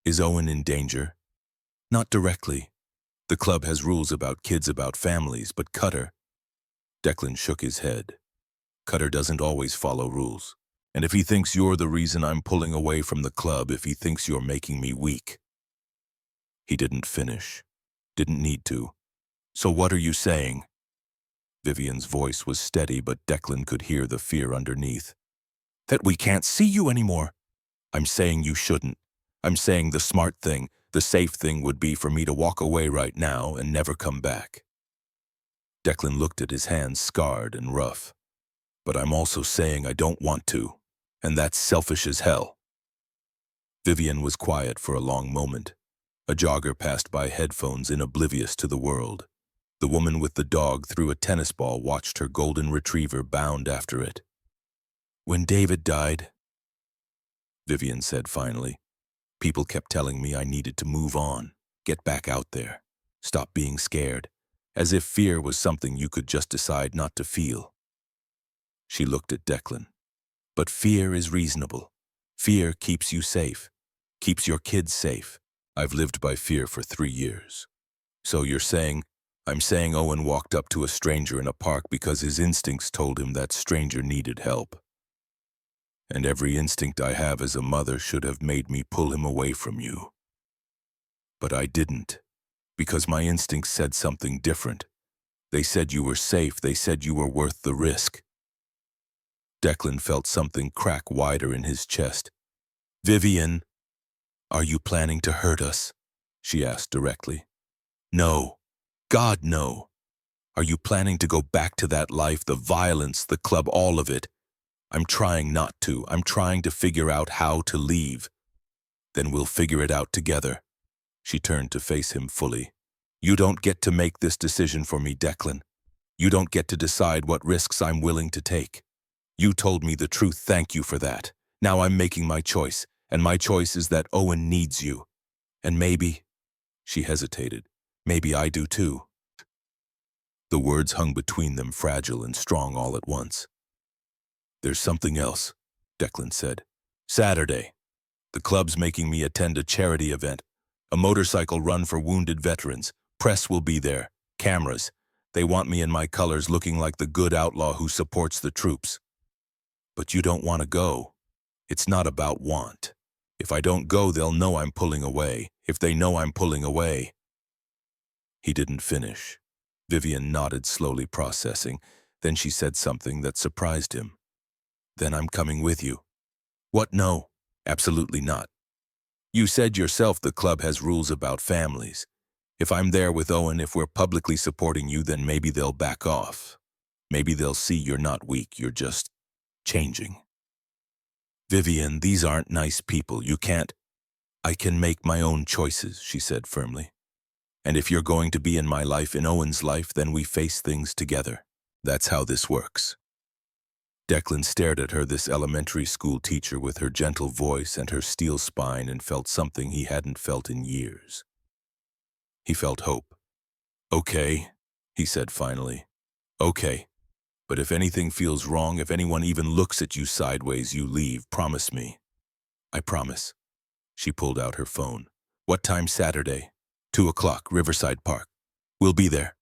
Is Owen in danger? Not directly. The club has rules about kids, about families, but Cutter... Declan shook his head. Cutter doesn't always follow rules. And if he thinks you're the reason I'm pulling away from the club, if he thinks you're making me weak. He didn't finish. Didn't need to. So what are you saying? Vivian's voice was steady, but Declan could hear the fear underneath. That we can't see you anymore. I'm saying you shouldn't. I'm saying the smart thing, the safe thing would be for me to walk away right now and never come back. Declan looked at his hands, scarred and rough. But I'm also saying I don't want to. And that's selfish as hell. Vivian was quiet for a long moment. A jogger passed by, headphones in, oblivious to the world. The woman with the dog threw a tennis ball, watched her golden retriever bound after it. When David died, Vivian said finally, people kept telling me I needed to move on, get back out there, stop being scared, as if fear was something you could just decide not to feel. She looked at Declan. But fear is reasonable. Fear keeps you safe, keeps your kids safe. I've lived by fear for 3 years. So you're saying, I'm saying Owen walked up to a stranger in a park because his instincts told him that stranger needed help. And every instinct I have as a mother should have made me pull him away from you. But I didn't, because my instincts said something different. They said you were safe, they said you were worth the risk. Declan felt something crack wider in his chest. Vivian, are you planning to hurt us? She asked directly. No. God, no. Are you planning to go back to that life, the violence, the club, all of it? I'm trying not to. I'm trying to figure out how to leave. Then we'll figure it out together. She turned to face him fully. You don't get to make this decision for me, Declan. You don't get to decide what risks I'm willing to take. You told me the truth, thank you for that. Now I'm making my choice, and my choice is that Owen needs you. And maybe, she hesitated, maybe I do too. The words hung between them, fragile and strong all at once. There's something else, Declan said. Saturday. The club's making me attend a charity event. A motorcycle run for wounded veterans. Press will be there. Cameras. They want me in my colors looking like the good outlaw who supports the troops. But you don't want to go. It's not about want. If I don't go, they'll know I'm pulling away. If they know I'm pulling away. He didn't finish. Vivian nodded, slowly processing. Then she said something that surprised him. Then I'm coming with you. What? No, absolutely not. You said yourself the club has rules about families. If I'm there with Owen, if we're publicly supporting you, then maybe they'll back off. Maybe they'll see you're not weak, you're just changing. Vivian, these aren't nice people. You can't. I can make my own choices, she said firmly. And if you're going to be in my life, in Owen's life, then we face things together. That's how this works. Declan stared at her, this elementary school teacher with her gentle voice and her steel spine, and felt something he hadn't felt in years. He felt hope. Okay, he said finally. Okay, but if anything feels wrong, if anyone even looks at you sideways, you leave. Promise me. I promise. She pulled out her phone. What time Saturday? 2 o'clock, Riverside Park. We'll be there.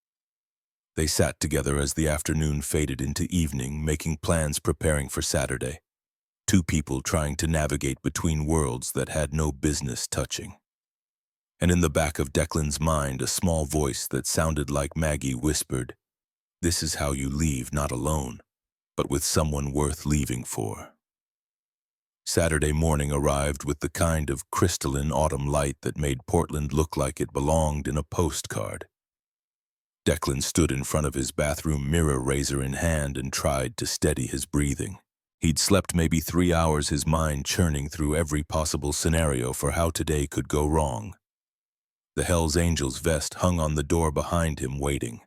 They sat together as the afternoon faded into evening, making plans, preparing for Saturday. Two people trying to navigate between worlds that had no business touching. And in the back of Declan's mind, a small voice that sounded like Maggie whispered, "This is how you leave, not alone, but with someone worth leaving for." Saturday morning arrived with the kind of crystalline autumn light that made Portland look like it belonged in a postcard. Declan stood in front of his bathroom mirror, razor in hand, and tried to steady his breathing. He'd slept maybe 3 hours, his mind churning through every possible scenario for how today could go wrong. The Hells Angels vest hung on the door behind him, waiting.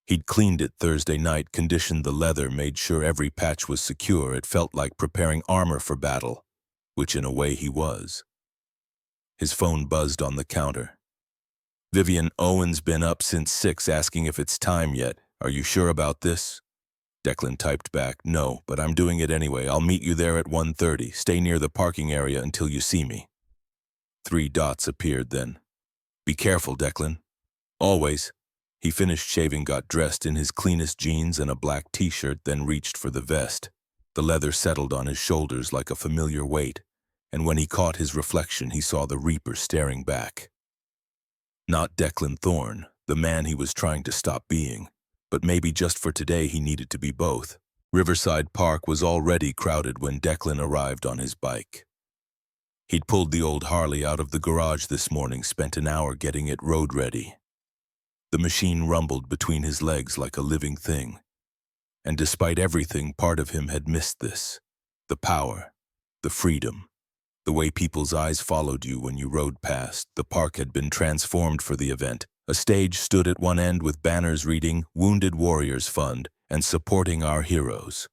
He'd cleaned it Thursday night, conditioned the leather, made sure every patch was secure. It felt like preparing armor for battle, which in a way he was. His phone buzzed on the counter. "Vivian, Owen's been up since 6 asking if it's time yet. Are you sure about this?" Declan typed back, "No, but I'm doing it anyway. I'll meet you there at 1:30. Stay near the parking area until you see me." 3 dots appeared then. "Be careful, Declan." "Always." He finished shaving, got dressed in his cleanest jeans and a black t-shirt, then reached for the vest. The leather settled on his shoulders like a familiar weight, and when he caught his reflection, he saw the Reaper staring back. Not Declan Thorne, the man he was trying to stop being, but maybe just for today he needed to be both. Riverside Park was already crowded when Declan arrived on his bike. He'd pulled the old Harley out of the garage this morning, spent an hour getting it road ready. The machine rumbled between his legs like a living thing. And despite everything, part of him had missed this. The power, the freedom, the way people's eyes followed you when you rode past. The park had been transformed for the event. A stage stood at one end with banners reading "Wounded Warriors Fund" and "Supporting Our Heroes."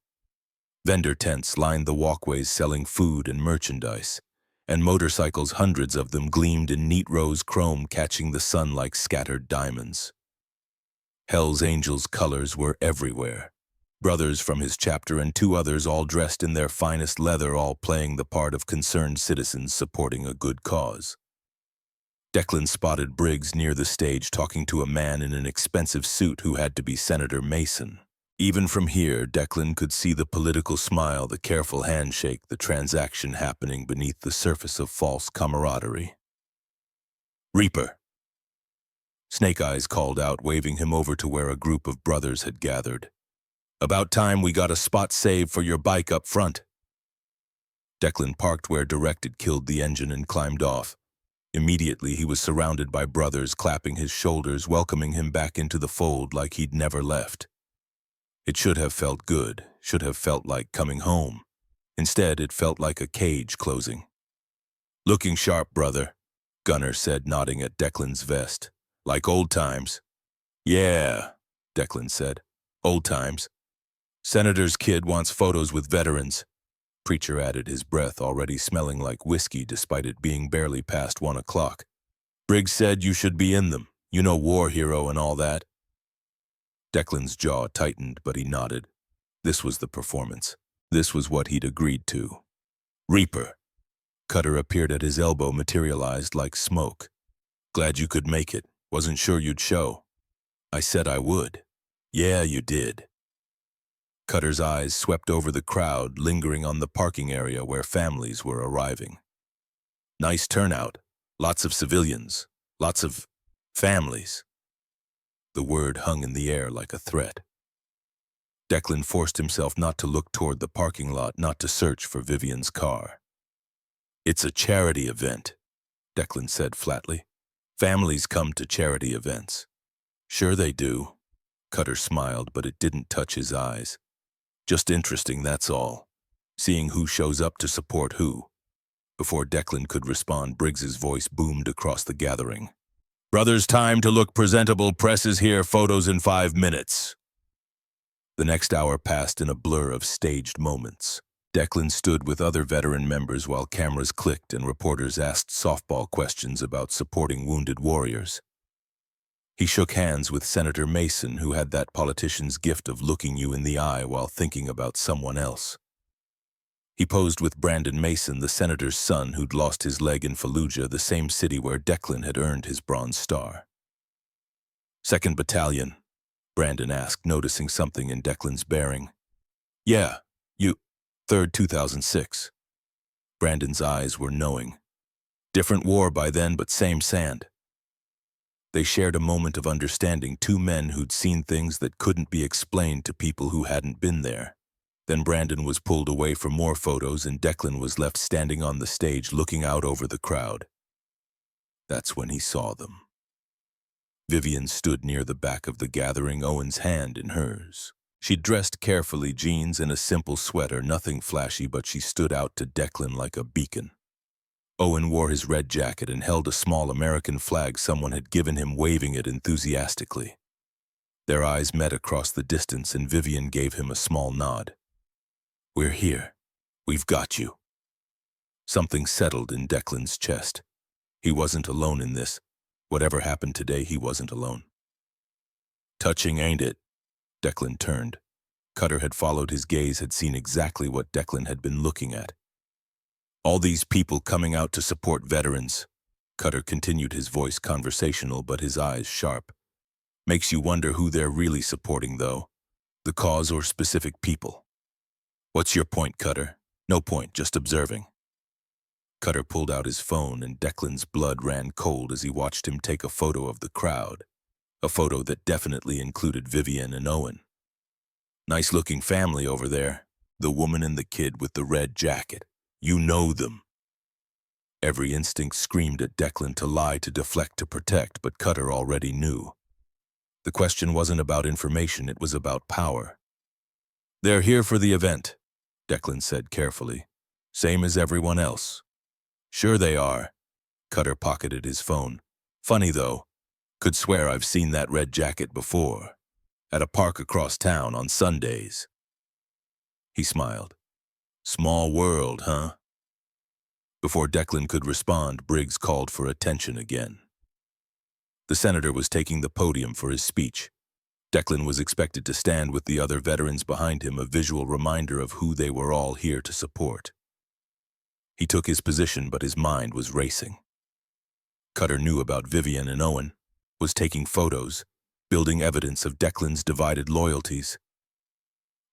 Vendor tents lined the walkways selling food and merchandise, and motorcycles, hundreds of them, gleamed in neat rose chrome, catching the sun like scattered diamonds. Hell's Angels colors were everywhere. Brothers from his chapter and 2 others, all dressed in their finest leather, all playing the part of concerned citizens supporting a good cause. Declan spotted Briggs near the stage talking to a man in an expensive suit who had to be Senator Mason. Even from here, Declan could see the political smile, the careful handshake, the transaction happening beneath the surface of false camaraderie. "Reaper!" Snake Eyes called out, waving him over to where a group of brothers had gathered. "About time we got a spot saved for your bike up front." Declan parked where directed, killed the engine, and climbed off. Immediately, he was surrounded by brothers clapping his shoulders, welcoming him back into the fold like he'd never left. It should have felt good, should have felt like coming home. Instead, it felt like a cage closing. "Looking sharp, brother," Gunner said, nodding at Declan's vest. "Like old times." "Yeah," Declan said. "Old times. Senator's kid wants photos with veterans." Preacher added, his breath already smelling like whiskey despite it being barely past 1 o'clock. "Briggs said you should be in them. You know, war hero and all that." Declan's jaw tightened, but he nodded. This was the performance. This was what he'd agreed to. "Reaper." Cutter appeared at his elbow, materialized like smoke. Glad you could make it. Wasn't sure you'd show. I said I would. Yeah, you did. Cutter's eyes swept over the crowd, lingering on the parking area where families were arriving. Nice turnout. Lots of civilians. Lots of families. The word hung in the air like a threat. Declan forced himself not to look toward the parking lot, not to search for Vivian's car. It's a charity event, Declan said flatly. Families come to charity events. Sure they do. Cutter smiled, but it didn't touch his eyes. Just interesting, that's all. Seeing who shows up to support who. Before Declan could respond, Briggs's voice boomed across the gathering. Brothers, time to look presentable. Press is here. Photos in 5 minutes. The next hour passed in a blur of staged moments. Declan stood with other veteran members while cameras clicked and reporters asked softball questions about supporting wounded warriors. He shook hands with Senator Mason, who had that politician's gift of looking you in the eye while thinking about someone else. He posed with Brandon Mason, the senator's son who'd lost his leg in Fallujah, the same city where Declan had earned his Bronze Star. 2nd Battalion, Brandon asked, noticing something in Declan's bearing. Yeah, you. 3rd 2006. Brandon's eyes were knowing. Different war by then, but same sand. They shared a moment of understanding, two men who'd seen things that couldn't be explained to people who hadn't been there. Then Brandon was pulled away for more photos and Declan was left standing on the stage looking out over the crowd. That's when he saw them. Vivian stood near the back of the gathering, Owen's hand in hers. She dressed carefully, jeans and a simple sweater, nothing flashy, but she stood out to Declan like a beacon. Owen wore his red jacket and held a small American flag someone had given him, waving it enthusiastically. Their eyes met across the distance and Vivian gave him a small nod. We're here. We've got you. Something settled in Declan's chest. He wasn't alone in this. Whatever happened today, he wasn't alone. Touching, ain't it? Declan turned. Cutter had followed his gaze, had seen exactly what Declan had been looking at. All these people coming out to support veterans. Cutter continued, his voice conversational but his eyes sharp. Makes you wonder who they're really supporting, though. The cause or specific people. What's your point, Cutter? No point, just observing. Cutter pulled out his phone and Declan's blood ran cold as he watched him take a photo of the crowd. A photo that definitely included Vivian and Owen. Nice-looking family over there. The woman and the kid with the red jacket. You know them. Every instinct screamed at Declan to lie, to deflect, to protect, but Cutter already knew. The question wasn't about information, it was about power. They're here for the event, Declan said carefully. Same as everyone else. Sure they are. Cutter pocketed his phone. Funny though. Could swear I've seen that red jacket before. At a park across town on Sundays. He smiled. Small world, huh? Before Declan could respond, Briggs called for attention again. The senator was taking the podium for his speech. Declan was expected to stand with the other veterans behind him, a visual reminder of who they were all here to support. He took his position, but his mind was racing. Cutter knew about Vivian and Owen, was taking photos, building evidence of Declan's divided loyalties.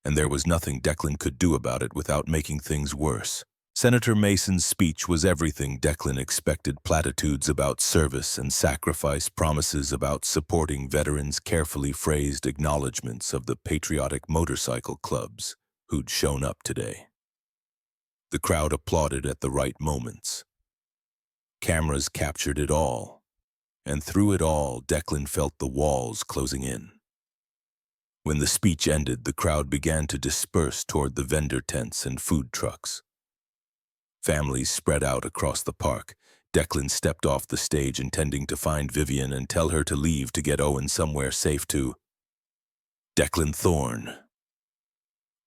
And there was nothing Declan could do about it without making things worse. Senator Mason's speech was everything Declan expected: platitudes about service and sacrifice, promises about supporting veterans, carefully phrased acknowledgments of the patriotic motorcycle clubs who'd shown up today. The crowd applauded at the right moments. Cameras captured it all, and through it all, Declan felt the walls closing in. When the speech ended, the crowd began to disperse toward the vendor tents and food trucks. Families spread out across the park. Declan stepped off the stage, intending to find Vivian and tell her to leave to get Owen somewhere safe to. Declan Thorne.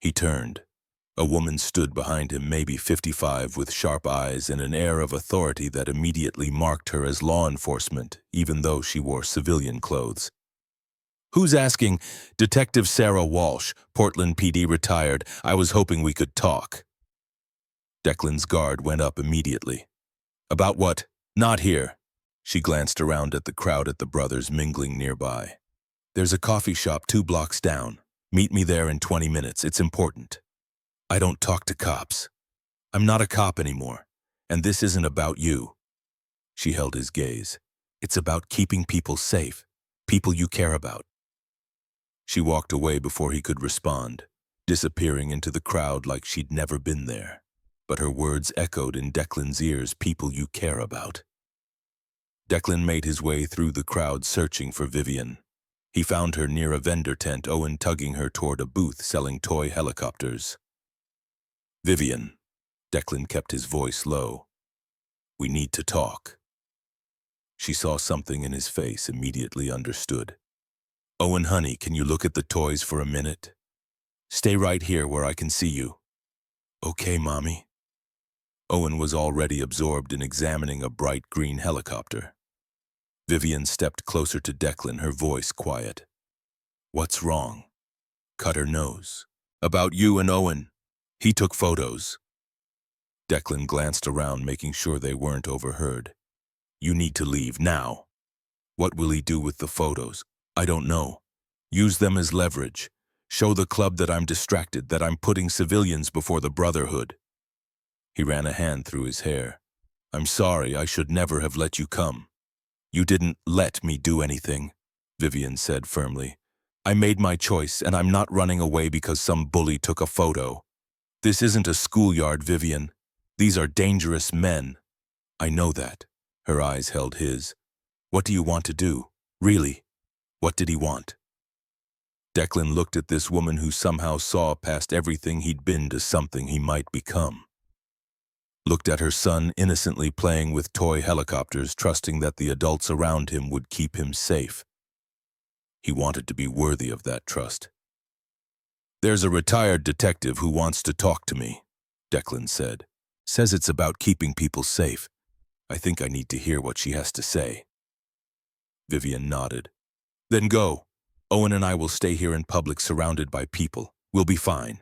He turned. A woman stood behind him, maybe 55, with sharp eyes and an air of authority that immediately marked her as law enforcement, even though she wore civilian clothes. Who's asking? Detective Sarah Walsh, Portland PD, retired. I was hoping we could talk. Declan's guard went up immediately. About what? Not here. She glanced around at the crowd at the brothers mingling nearby. There's a coffee shop 2 blocks down. Meet me there in 20 minutes. It's important. I don't talk to cops. I'm not a cop anymore. And this isn't about you. She held his gaze. It's about keeping people safe. People you care about. She walked away before he could respond, disappearing into the crowd like she'd never been there. But her words echoed in Declan's ears, people you care about. Declan made his way through the crowd searching for Vivian. He found her near a vendor tent, Owen tugging her toward a booth selling toy helicopters. Vivian. Declan kept his voice low. We need to talk. She saw something in his face, immediately understood. Owen, honey, can you look at the toys for a minute? Stay right here where I can see you. Okay, Mommy. Owen was already absorbed in examining a bright green helicopter. Vivian stepped closer to Declan, her voice quiet. What's wrong? Cutter knows. About you and Owen. He took photos. Declan glanced around, making sure they weren't overheard. You need to leave now. What will he do with the photos? I don't know. Use them as leverage. Show the club that I'm distracted, that I'm putting civilians before the Brotherhood. He ran a hand through his hair. I'm sorry, I should never have let you come. You didn't let me do anything, Vivian said firmly. I made my choice, and I'm not running away because some bully took a photo. This isn't a schoolyard, Vivian. These are dangerous men. I know that. Her eyes held his. What do you want to do? Really? What did he want? Declan looked at this woman who somehow saw past everything he'd been to something he might become. Looked at her son innocently playing with toy helicopters, trusting that the adults around him would keep him safe. He wanted to be worthy of that trust. There's a retired detective who wants to talk to me, Declan said. Says it's about keeping people safe. I think I need to hear what she has to say. Vivian nodded. Then go. Owen and I will stay here in public surrounded by people. We'll be fine.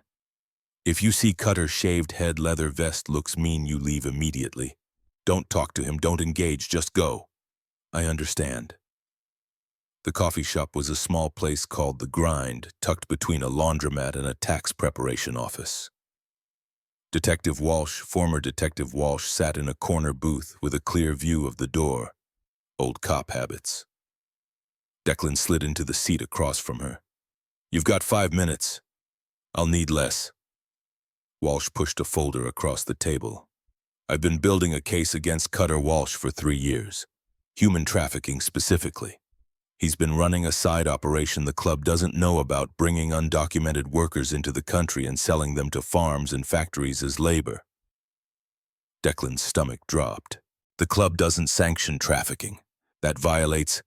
If you see Cutter's shaved head, leather vest looks mean, you leave immediately. Don't talk to him, don't engage, just go. I understand. The coffee shop was a small place called The Grind, tucked between a laundromat and a tax preparation office. Former Detective Walsh, sat in a corner booth with a clear view of the door. Old cop habits. Declan slid into the seat across from her. You've got 5 minutes. I'll need less. Walsh pushed a folder across the table. I've been building a case against Cutter Walsh for 3 years. Human trafficking specifically. He's been running a side operation the club doesn't know about, bringing undocumented workers into the country and selling them to farms and factories as labor. Declan's stomach dropped. The club doesn't sanction trafficking. That violates...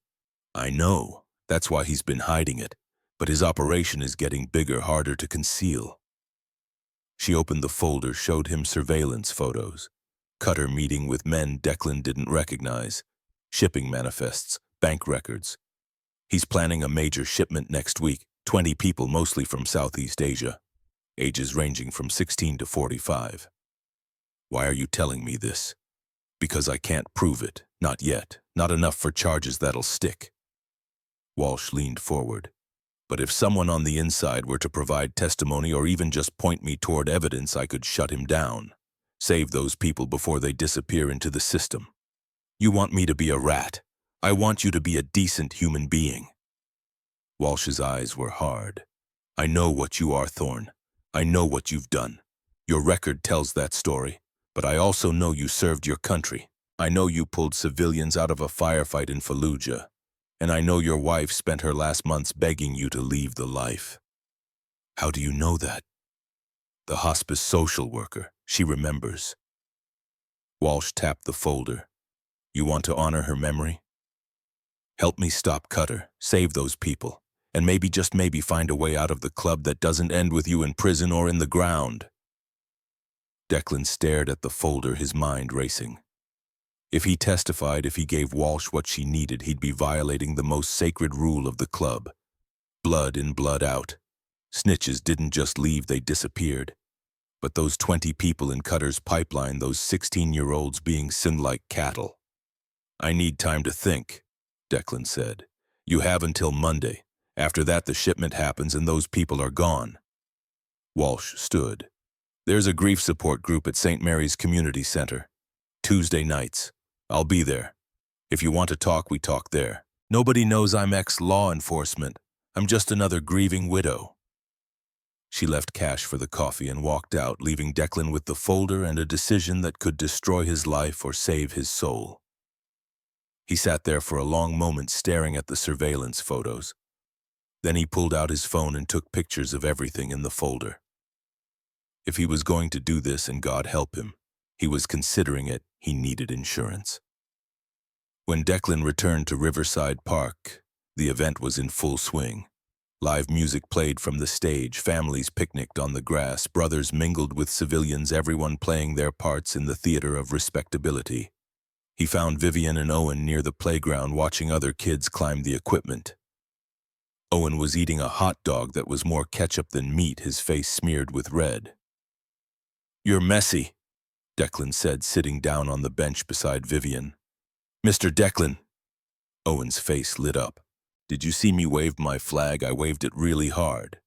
I know. That's why he's been hiding it. But his operation is getting bigger, harder to conceal. She opened the folder, showed him surveillance photos. Cutter meeting with men Declan didn't recognize. Shipping manifests, bank records. He's planning a major shipment next week, 20 people, mostly from Southeast Asia. Ages ranging from 16 to 45. Why are you telling me this? Because I can't prove it. Not yet. Not enough for charges that'll stick. Walsh leaned forward. But if someone on the inside were to provide testimony or even just point me toward evidence, I could shut him down. Save those people before they disappear into the system. You want me to be a rat. I want you to be a decent human being. Walsh's eyes were hard. I know what you are, Thorne. I know what you've done. Your record tells that story. But I also know you served your country. I know you pulled civilians out of a firefight in Fallujah. And I know your wife spent her last months begging you to leave the life. How do you know that? The hospice social worker. She remembers. Walsh tapped the folder. You want to honor her memory? Help me stop Cutter, save those people, and maybe, just maybe, find a way out of the club that doesn't end with you in prison or in the ground. Declan stared at the folder, his mind racing. If he testified, if he gave Walsh what she needed, he'd be violating the most sacred rule of the club. Blood in, blood out. Snitches didn't just leave, they disappeared. But those 20 people in Cutter's pipeline, those 16-year-olds being singed like cattle. I need time to think, Declan said. You have until Monday. After that, the shipment happens and those people are gone. Walsh stood. There's a grief support group at St. Mary's Community Center. Tuesday nights. I'll be there. If you want to talk, we talk there. Nobody knows I'm ex-law enforcement. I'm just another grieving widow. She left cash for the coffee and walked out, leaving Declan with the folder and a decision that could destroy his life or save his soul. He sat there for a long moment staring at the surveillance photos. Then he pulled out his phone and took pictures of everything in the folder. If he was going to do this, and God help him, he was considering it, he needed insurance. When Declan returned to Riverside Park, the event was in full swing. Live music played from the stage, families picnicked on the grass, brothers mingled with civilians, everyone playing their parts in the theater of respectability. He found Vivian and Owen near the playground watching other kids climb the equipment. Owen was eating a hot dog that was more ketchup than meat, his face smeared with red. "You're messy," Declan said, sitting down on the bench beside Vivian. "Mr. Declan." Owen's face lit up. "Did you see me wave my flag? I waved it really hard."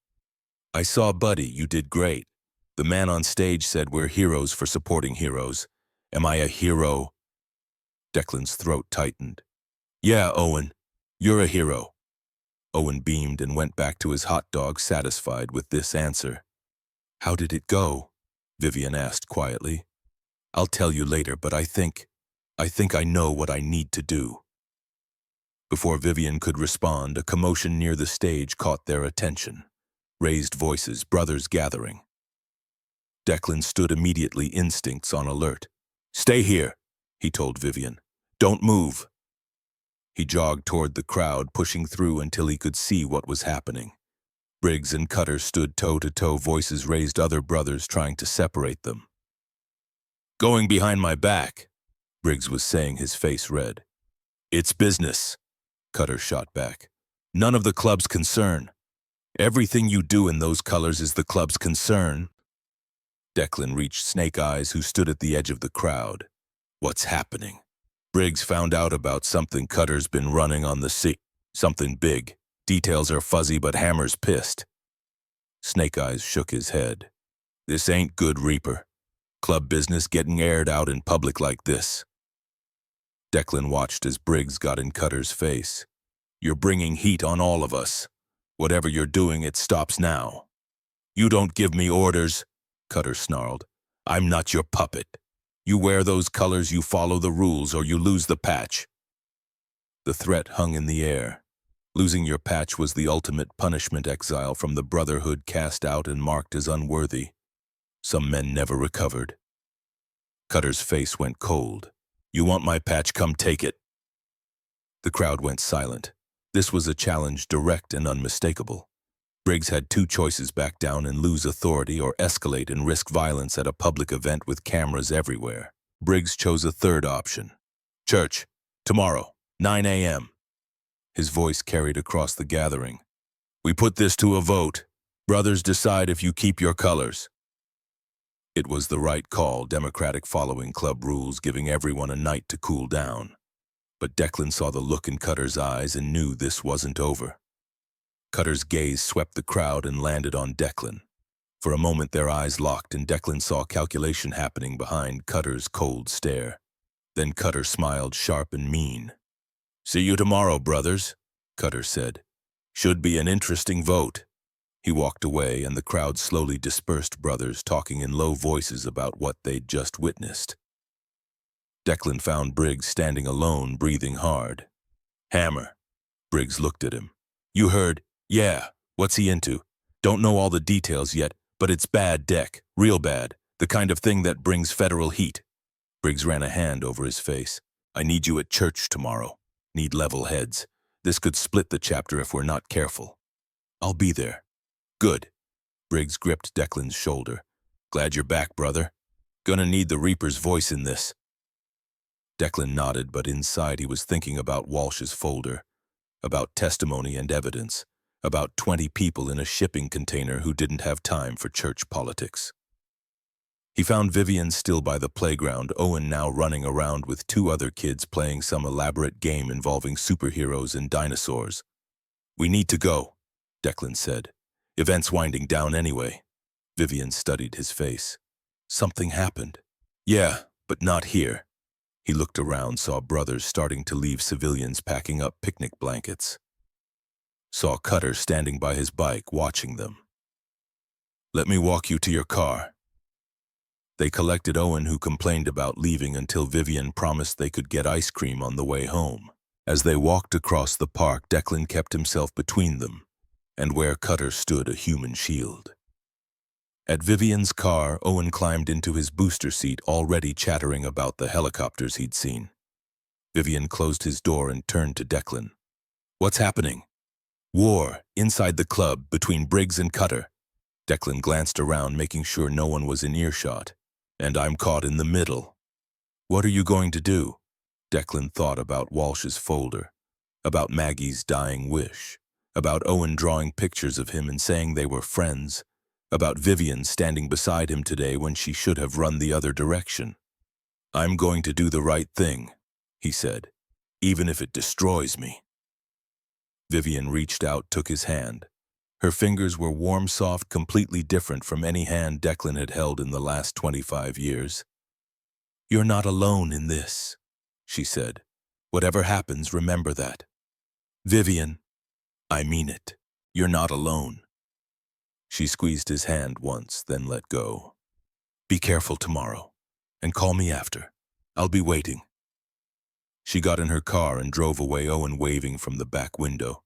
"I saw, buddy. You did great. The man on stage said we're heroes for supporting heroes. Am I a hero?" Declan's throat tightened. "Yeah, Owen. You're a hero." Owen beamed and went back to his hot dog, satisfied with this answer. "How did it go?" Vivian asked quietly. "I'll tell you later, but I think I know what I need to do." Before Vivian could respond, a commotion near the stage caught their attention. Raised voices, brothers gathering. Declan stood immediately, instincts on alert. "Stay here," he told Vivian. "Don't move." He jogged toward the crowd, pushing through until he could see what was happening. Briggs and Cutter stood toe-to-toe, voices raised, other brothers trying to separate them. "Going behind my back," Briggs was saying, his face red. "It's business," Cutter shot back. "None of the club's concern. Everything you do in those colors is the club's concern." Declan reached Snake Eyes, who stood at the edge of the crowd. "What's happening?" "Briggs found out about something Cutter's been running on the sea. Something big. Details are fuzzy, but Hammer's pissed." Snake Eyes shook his head. "This ain't good, Reaper. Club business getting aired out in public like this." Declan watched as Briggs got in Cutter's face. "You're bringing heat on all of us. Whatever you're doing, it stops now." "You don't give me orders," Cutter snarled. "I'm not your puppet. You wear those colors, you follow the rules, or you lose the patch." The threat hung in the air. Losing your patch was the ultimate punishment, exile from the Brotherhood, cast out and marked as unworthy. Some men never recovered. Cutter's face went cold. "You want my patch? Come take it." The crowd went silent. This was a challenge, direct and unmistakable. Briggs had two choices: back down and lose authority, or escalate and risk violence at a public event with cameras everywhere. Briggs chose a third option. "Church, tomorrow, 9 a.m. His voice carried across the gathering. "We put this to a vote. Brothers, decide if you keep your colors." It was the right call, democratic, following club rules, giving everyone a night to cool down. But Declan saw the look in Cutter's eyes and knew this wasn't over. Cutter's gaze swept the crowd and landed on Declan. For a moment their eyes locked, and Declan saw calculation happening behind Cutter's cold stare. Then Cutter smiled, sharp and mean. "See you tomorrow, brothers," Cutter said. "Should be an interesting vote." He walked away, and the crowd slowly dispersed, brothers talking in low voices about what they'd just witnessed. Declan found Briggs standing alone, breathing hard. "Hammer." Briggs looked at him. "You heard?" "Yeah. What's he into?" "Don't know all the details yet, but it's bad, Deck. Real bad. The kind of thing that brings federal heat." Briggs ran a hand over his face. "I need you at church tomorrow. Need level heads. This could split the chapter if we're not careful." "I'll be there." "Good." Briggs gripped Declan's shoulder. "Glad you're back, brother. Gonna need the Reaper's voice in this." Declan nodded, but inside he was thinking about Walsh's folder, about testimony and evidence, about 20 people in a shipping container who didn't have time for church politics. He found Vivian still by the playground, Owen now running around with two other kids playing some elaborate game involving superheroes and dinosaurs. "We need to go," Declan said. "Event's winding down anyway." Vivian studied his face. "Something happened." "Yeah, but not here." He looked around, saw brothers starting to leave, civilians packing up picnic blankets. Saw Cutter standing by his bike, watching them. "Let me walk you to your car." They collected Owen, who complained about leaving, until Vivian promised they could get ice cream on the way home. As they walked across the park, Declan kept himself between them, and where Cutter stood a human shield. At Vivian's car, Owen climbed into his booster seat, already chattering about the helicopters he'd seen. Vivian closed his door and turned to Declan. "What's happening?" "War, inside the club, between Briggs and Cutter." Declan glanced around, making sure no one was in earshot. "And I'm caught in the middle." "What are you going to do?" Declan thought about Walsh's folder, about Maggie's dying wish, about Owen drawing pictures of him and saying they were friends, about Vivian standing beside him today when she should have run the other direction. "I'm going to do the right thing," he said, "even if it destroys me." Vivian reached out, took his hand. Her fingers were warm, soft, completely different from any hand Declan had held in the last 25 years. "You're not alone in this," she said. "Whatever happens, remember that." "Vivian, I mean it. You're not alone." She squeezed his hand once, then let go. "Be careful tomorrow, and call me after. I'll be waiting." She got in her car and drove away, Owen waving from the back window.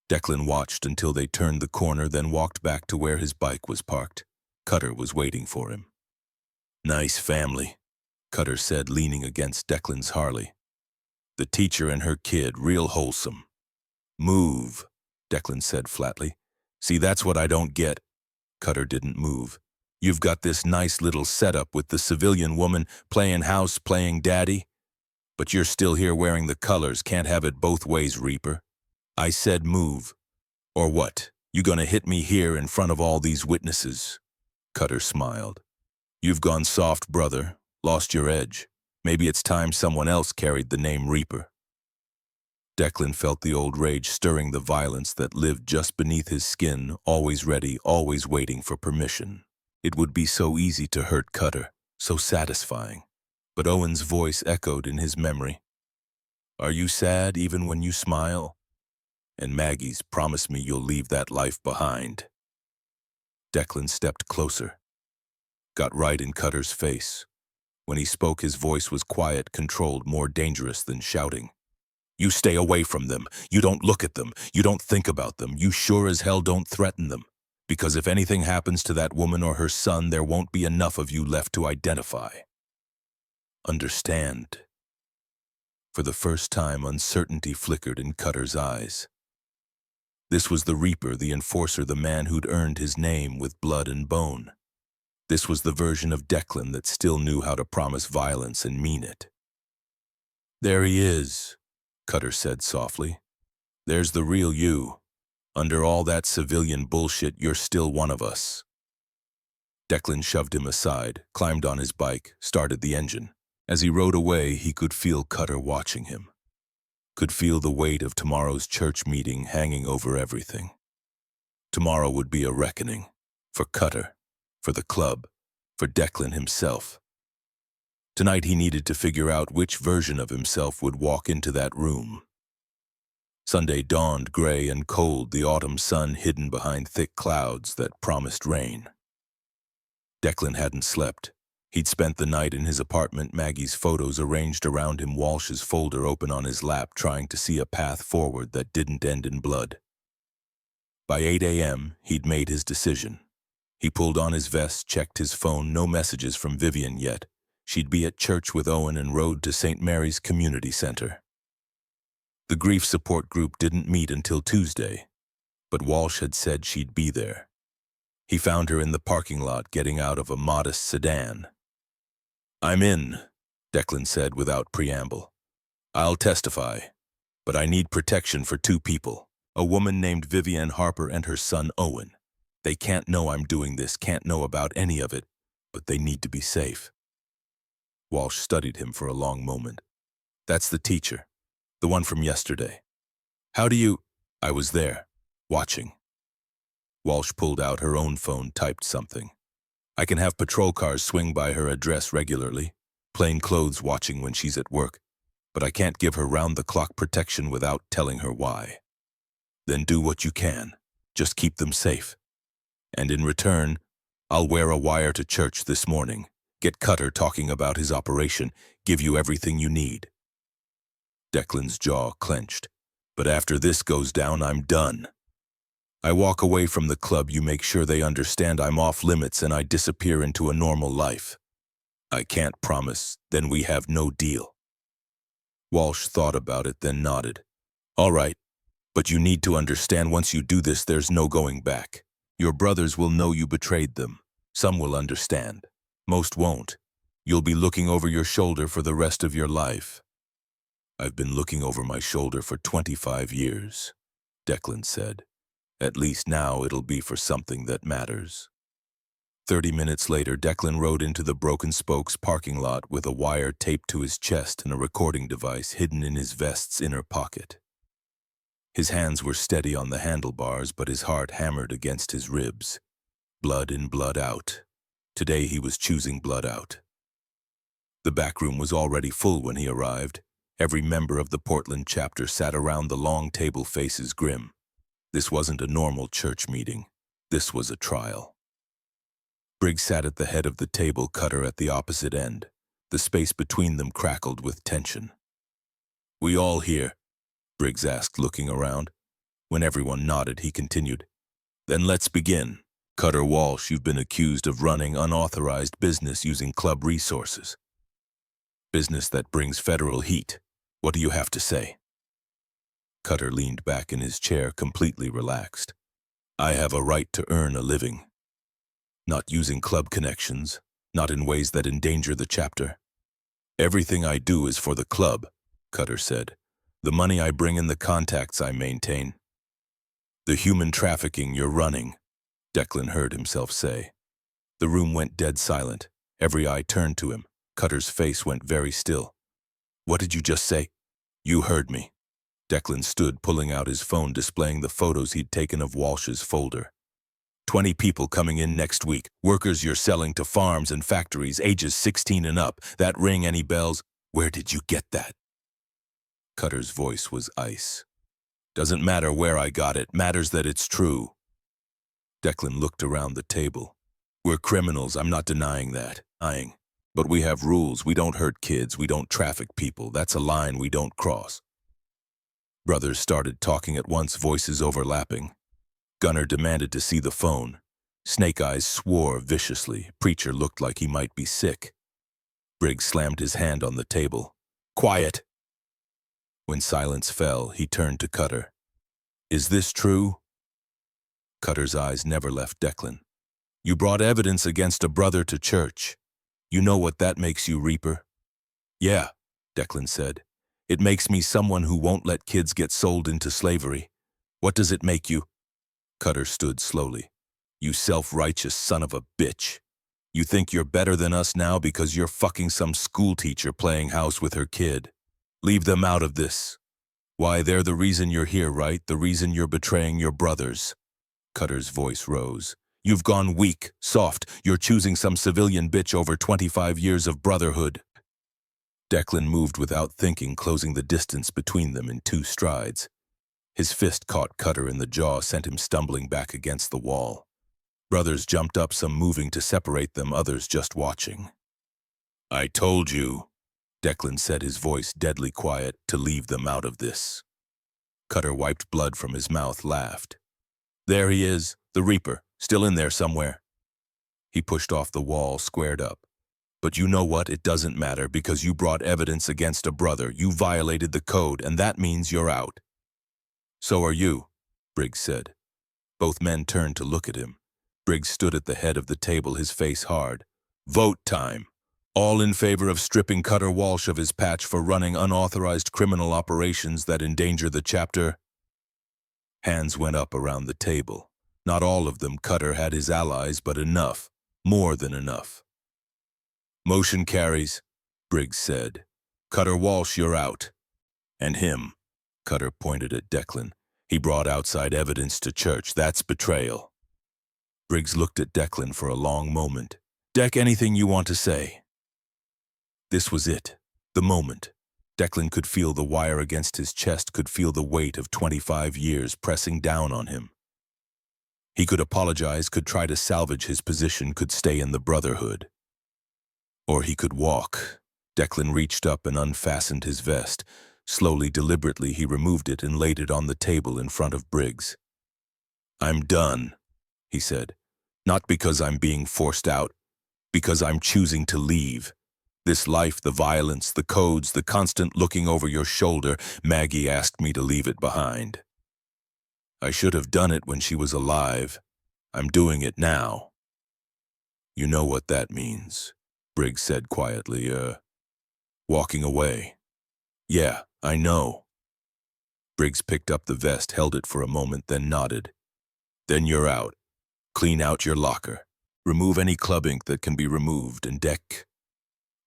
Declan watched until they turned the corner, then walked back to where his bike was parked. Cutter was waiting for him. "Nice family," Cutter said, leaning against Declan's Harley. "The teacher and her kid, real wholesome." "Move," Declan said flatly. "See, that's what I don't get." Cutter didn't move. "You've got this nice little setup with the civilian woman playing house, playing daddy. But you're still here wearing the colors. Can't have it both ways, Reaper." "I said move. Or what? You gonna hit me here in front of all these witnesses?" Cutter smiled. "You've gone soft, brother. Lost your edge. Maybe it's time someone else carried the name Reaper." Declan felt the old rage stirring, the violence that lived just beneath his skin, always ready, always waiting for permission. It would be so easy to hurt Cutter, so satisfying. But Owen's voice echoed in his memory. "Are you sad even when you smile? And Maggie's, promise me you'll leave that life behind." Declan stepped closer, got right in Cutter's face. When he spoke, his voice was quiet, controlled, more dangerous than shouting. "You stay away from them. You don't look at them. You don't think about them. You sure as hell don't threaten them. Because if anything happens to that woman or her son, there won't be enough of you left to identify. Understand?" For the first time, uncertainty flickered in Cutter's eyes. This was the Reaper, the enforcer, the man who'd earned his name with blood and bone. This was the version of Declan that still knew how to promise violence and mean it. "There he is," Cutter said softly. "There's the real you. Under all that civilian bullshit, you're still one of us." Declan shoved him aside, climbed on his bike, started the engine. As he rode away, he could feel Cutter watching him. Could feel the weight of tomorrow's church meeting hanging over everything. Tomorrow would be a reckoning. For Cutter, for the club, for Declan himself. Tonight he needed to figure out which version of himself would walk into that room. Sunday dawned, gray and cold, the autumn sun hidden behind thick clouds that promised rain. Declan hadn't slept. He'd spent the night in his apartment, Maggie's photos arranged around him, Walsh's folder open on his lap, trying to see a path forward that didn't end in blood. By 8 a.m., he'd made his decision. He pulled on his vest, checked his phone, no messages from Vivian yet. She'd be at church with Owen and rode to St. Mary's Community Center. The grief support group didn't meet until Tuesday, but Walsh had said she'd be there. He found her in the parking lot, getting out of a modest sedan. "I'm in," Declan said without preamble. "I'll testify, but I need protection for two people, a woman named Vivian Harper and her son Owen. They can't know I'm doing this, can't know about any of it. but they need to be safe. Walsh studied him for a long moment. That's the teacher, the one from yesterday. How do you... I was there, watching. Walsh pulled out her own phone, typed something. I can have patrol cars swing by her address regularly, plain clothes watching when she's at work, but I can't give her round-the-clock protection without telling her why. Then do what you can. Just keep them safe. And in return, I'll wear a wire to church this morning, get Cutter talking about his operation, give you everything you need. Declan's jaw clenched. But after this goes down, I'm done. I walk away from the club, you make sure they understand I'm off limits and I disappear into a normal life. I can't promise, then we have no deal. Walsh thought about it, then nodded. All right, but you need to understand once you do this, there's no going back. Your brothers will know you betrayed them. Some will understand. Most won't. You'll be looking over your shoulder for the rest of your life. I've been looking over my shoulder for 25 years, Declan said. At least now it'll be for something that matters. 30 minutes later, Declan rode into the Broken Spokes parking lot with a wire taped to his chest and a recording device hidden in his vest's inner pocket. His hands were steady on the handlebars, but his heart hammered against his ribs. Blood in, blood out. Today he was choosing blood out. The back room was already full when he arrived. Every member of the Portland chapter sat around the long table, faces grim. This wasn't a normal church meeting. This was a trial. Briggs sat at the head of the table, Cutter at the opposite end. The space between them crackled with tension. We all here? Briggs asked, looking around. When everyone nodded, he continued. Then let's begin. Cutter Walsh, you've been accused of running unauthorized business using club resources. Business that brings federal heat. What do you have to say? Cutter leaned back in his chair, completely relaxed. I have a right to earn a living. Not using club connections, not in ways that endanger the chapter. Everything I do is for the club, Cutter said. The money I bring in, the contacts I maintain. The human trafficking you're running, Declan heard himself say. The room went dead silent. Every eye turned to him. Cutter's face went very still. What did you just say? You heard me. Declan stood, pulling out his phone, displaying the photos he'd taken of Walsh's folder. 20 people coming in next week. Workers you're selling to farms and factories, ages 16 and up. That ring any bells? Where did you get that? Cutter's voice was ice. Doesn't matter where I got it. Matters that it's true. Declan looked around the table. We're criminals, I'm not denying that. But we have rules. We don't hurt kids. We don't traffic people. That's a line we don't cross. Brothers started talking at once, voices overlapping. Gunner demanded to see the phone. Snake Eyes swore viciously. Preacher looked like he might be sick. Briggs slammed his hand on the table. Quiet! When silence fell, he turned to Cutter. Is this true? Cutter's eyes never left Declan. You brought evidence against a brother to church. You know what that makes you, Reaper? Yeah, Declan said. It makes me someone who won't let kids get sold into slavery. What does it make you? Cutter stood slowly. You self-righteous son of a bitch. You think you're better than us now because you're fucking some schoolteacher playing house with her kid. Leave them out of this. Why, they're the reason you're here, right? The reason you're betraying your brothers. Cutter's voice rose. You've gone weak, soft. You're choosing some civilian bitch over 25 years of brotherhood. Declan moved without thinking, closing the distance between them in 2 strides. His fist caught Cutter in the jaw, sent him stumbling back against the wall. Brothers jumped up, some moving to separate them, others just watching. I told you, Declan said, his voice deadly quiet, to leave them out of this. Cutter wiped blood from his mouth, laughed. There he is, the Reaper, still in there somewhere. He pushed off the wall, squared up. But you know what? It doesn't matter, because you brought evidence against a brother. You violated the code, and that means you're out. So are you, Briggs said. Both men turned to look at him. Briggs stood at the head of the table, his face hard. Vote time. All in favor of stripping Cutter Walsh of his patch for running unauthorized criminal operations that endanger the chapter? Hands went up around the table. Not all of them. Cutter had his allies, but enough. More than enough. Motion carries, Briggs said. Cutter Walsh, you're out. And him, Cutter pointed at Declan. He brought outside evidence to church. That's betrayal. Briggs looked at Declan for a long moment. Deck, anything you want to say? This was it. The moment. Declan could feel the wire against his chest, could feel the weight of 25 years pressing down on him. He could apologize, could try to salvage his position, could stay in the Brotherhood. Or he could walk. Declan reached up and unfastened his vest. Slowly, deliberately, he removed it and laid it on the table in front of Briggs. I'm done, he said. Not because I'm being forced out, because I'm choosing to leave. This life, the violence, the codes, the constant looking over your shoulder, Maggie asked me to leave it behind. I should have done it when she was alive. I'm doing it now. You know what that means, Briggs said quietly, walking away. Yeah, I know. Briggs picked up the vest, held it for a moment, then nodded. Then you're out. Clean out your locker. Remove any club ink that can be removed, and Deck.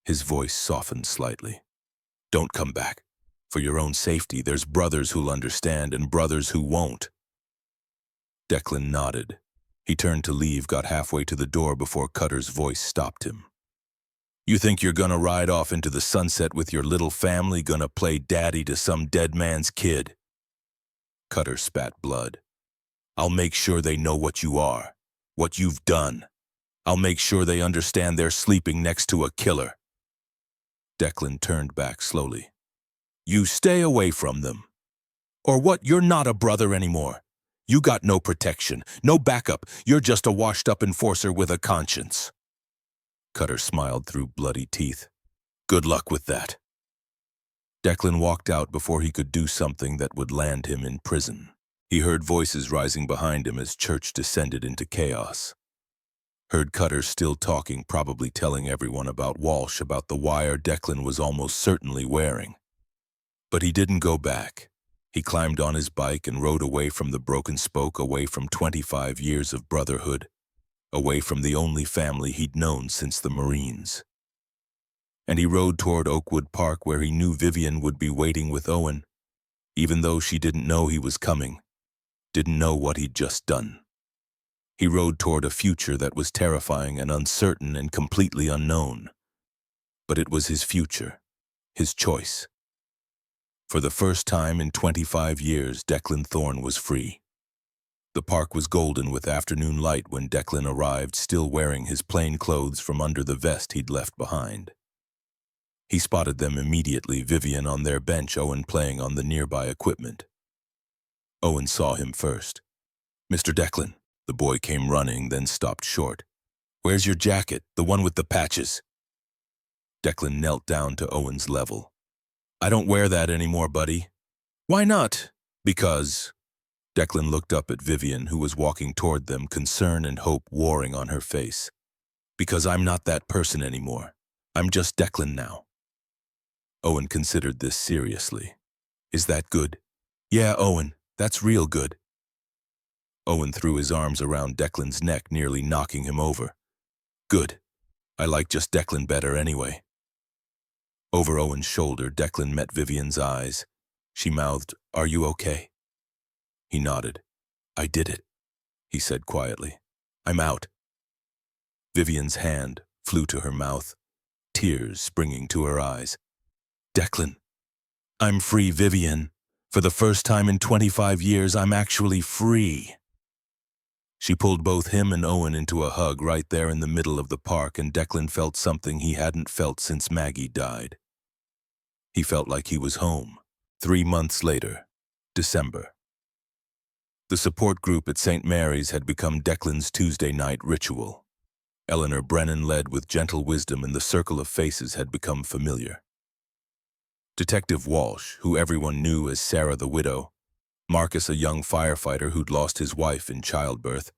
His voice softened slightly. Don't come back. For your own safety, there's brothers who'll understand and brothers who won't. Declan nodded. He turned to leave, got halfway to the door before Cutter's voice stopped him. You think you're gonna ride off into the sunset with your little family, gonna play daddy to some dead man's kid? Cutter spat blood. I'll make sure they know what you are, what you've done. I'll make sure they understand they're sleeping next to a killer. Declan turned back slowly. You stay away from them. Or what, you're not a brother anymore. You got no protection, no backup. You're just a washed-up enforcer with a conscience. Cutter smiled through bloody teeth. Good luck with that. Declan walked out before he could do something that would land him in prison. He heard voices rising behind him as church descended into chaos. Heard Cutter still talking, probably telling everyone about Walsh, about the wire Declan was almost certainly wearing. But he didn't go back. He climbed on his bike and rode away from the broken spoke, away from 25 years of brotherhood, away from the only family he'd known since the Marines. And he rode toward Oakwood Park, where he knew Vivian would be waiting with Owen, even though she didn't know he was coming, didn't know what he'd just done. He rode toward a future that was terrifying and uncertain and completely unknown. But it was his future, his choice. For the first time in 25 years, Declan Thorne was free. The park was golden with afternoon light when Declan arrived, still wearing his plain clothes from under the vest he'd left behind. He spotted them immediately, Vivian on their bench, Owen playing on the nearby equipment. Owen saw him first. Mr. Declan. The boy came running, then stopped short. Where's your jacket, the one with the patches? Declan knelt down to Owen's level. I don't wear that anymore, buddy. Why not? Because. Declan looked up at Vivian, who was walking toward them, concern and hope warring on her face. Because I'm not that person anymore. I'm just Declan now. Owen considered this seriously. Is that good? Yeah, Owen, that's real good. Owen threw his arms around Declan's neck, nearly knocking him over. Good. I like just Declan better anyway. Over Owen's shoulder, Declan met Vivian's eyes. She mouthed, Are you okay? He nodded. I did it, he said quietly. I'm out. Vivian's hand flew to her mouth, tears springing to her eyes. Declan. I'm free, Vivian. For the first time in 25 years, I'm actually free. She pulled both him and Owen into a hug right there in the middle of the park, and Declan felt something he hadn't felt since Maggie died. He felt like he was home. 3 months later, December. The support group at St. Mary's had become Declan's Tuesday night ritual. Eleanor Brennan led with gentle wisdom, and the circle of faces had become familiar. Detective Walsh, who everyone knew as Sarah the widow, Marcus, a young firefighter who'd lost his wife in childbirth,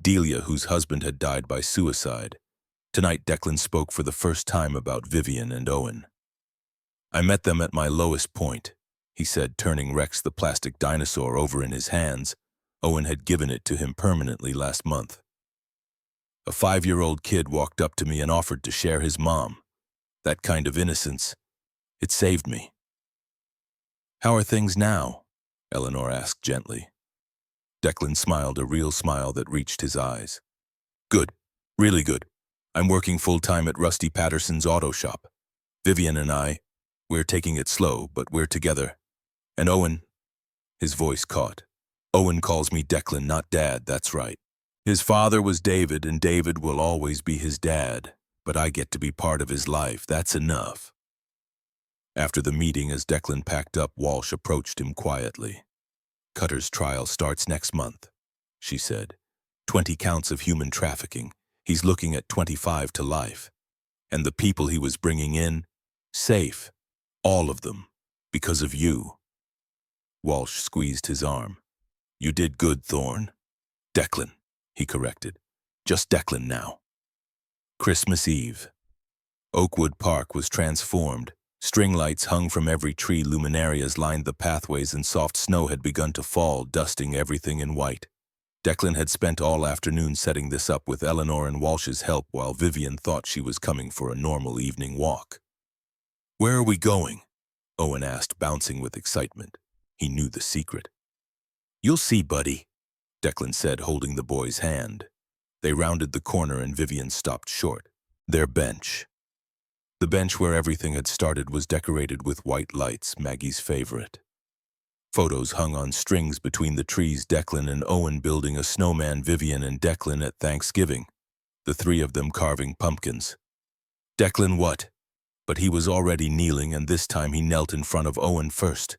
Delia, whose husband had died by suicide. Tonight, Declan spoke for the first time about Vivian and Owen. I met them at my lowest point, he said, turning Rex the plastic dinosaur over in his hands. Owen had given it to him permanently last month. A 5-year-old kid walked up to me and offered to share his mom. That kind of innocence, it saved me. How are things now? Eleanor asked gently. Declan smiled a real smile that reached his eyes. Good, really good. I'm working full-time at Rusty Patterson's auto shop. Vivian and we're taking it slow, but we're together. And Owen, his voice caught. Owen calls me Declan, not Dad, that's right. His father was David, and David will always be his dad, but I get to be part of his life, that's enough. After the meeting, as Declan packed up, Walsh approached him quietly. Cutter's trial starts next month, she said. 20 counts of human trafficking. He's looking at 25 to life. And the people he was bringing in, safe. All of them. Because of you. Walsh squeezed his arm. You did good, Thorne. Declan, he corrected. Just Declan now. Christmas Eve. Oakwood Park was transformed. String lights hung from every tree, luminarias lined the pathways, and soft snow had begun to fall, dusting everything in white. Declan had spent all afternoon setting this up with Eleanor and Walsh's help, while Vivian thought she was coming for a normal evening walk. Where are we going? Owen asked, bouncing with excitement. He knew the secret. You'll see, buddy, Declan said, holding the boy's hand. They rounded the corner and Vivian stopped short. Their bench. The bench where everything had started was decorated with white lights, Maggie's favorite. Photos hung on strings between the trees, Declan and Owen building a snowman, Vivian and Declan at Thanksgiving, the three of them carving pumpkins. Declan what? But he was already kneeling, and this time he knelt in front of Owen first.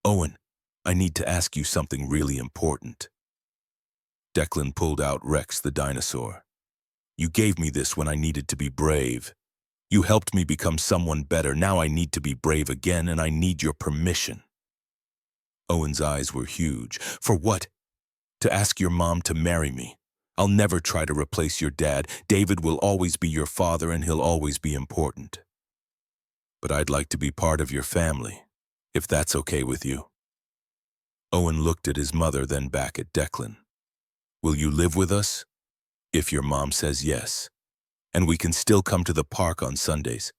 Owen, I need to ask you something really important. Declan pulled out Rex the dinosaur. You gave me this when I needed to be brave. You helped me become someone better. Now I need to be brave again, and I need your permission. Owen's eyes were huge. For what? To ask your mom to marry me. I'll never try to replace your dad. David will always be your father, and he'll always be important. But I'd like to be part of your family, if that's okay with you. Owen looked at his mother, then back at Declan. Will you live with us? If your mom says yes. And we can still come to the park on Sundays.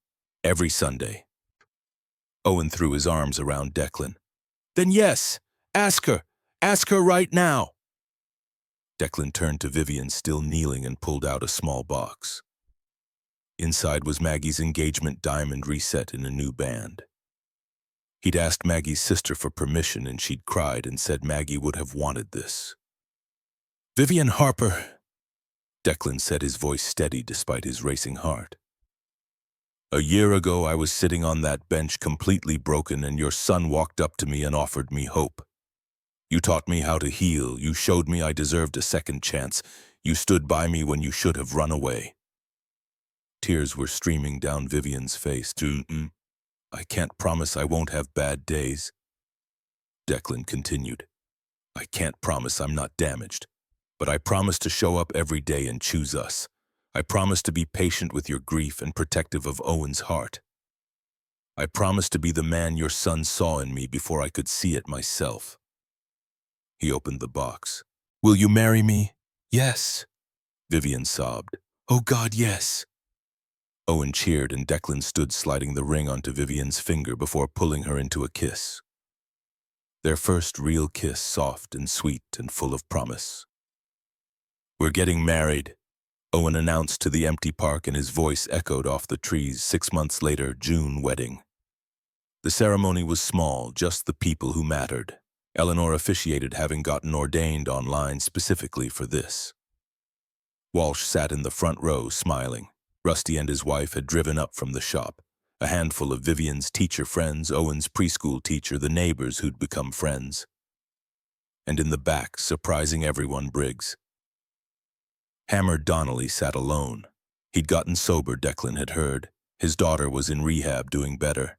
Every Sunday. Owen threw his arms around Declan. Then yes, ask her. Ask her right now. Declan turned to Vivian, still kneeling, and pulled out a small box. Inside was Maggie's engagement diamond reset in a new band. He'd asked Maggie's sister for permission, and she'd cried and said Maggie would have wanted this. Vivian Harper, Declan said, his voice steady despite his racing heart. A year ago, I was sitting on that bench completely broken, and your son walked up to me and offered me hope. You taught me how to heal. You showed me I deserved a second chance. You stood by me when you should have run away. Tears were streaming down Vivian's face. I can't promise I won't have bad days. Declan continued. I can't promise I'm not damaged. But I promise to show up every day and choose us. I promise to be patient with your grief and protective of Owen's heart. I promise to be the man your son saw in me before I could see it myself. He opened the box. Will you marry me? Yes. Vivian sobbed. Oh God, yes. Owen cheered, and Declan stood, sliding the ring onto Vivian's finger before pulling her into a kiss. Their first real kiss, soft and sweet and full of promise. We're getting married, Owen announced to the empty park, and his voice echoed off the trees. 6 months later, June wedding. The ceremony was small, just the people who mattered. Eleanor officiated, having gotten ordained online specifically for this. Walsh sat in the front row, smiling. Rusty and his wife had driven up from the shop. A handful of Vivian's teacher friends, Owen's preschool teacher, the neighbors who'd become friends. And in the back, surprising everyone, Briggs. Hammer Donnelly sat alone. He'd gotten sober, Declan had heard. His daughter was in rehab, doing better.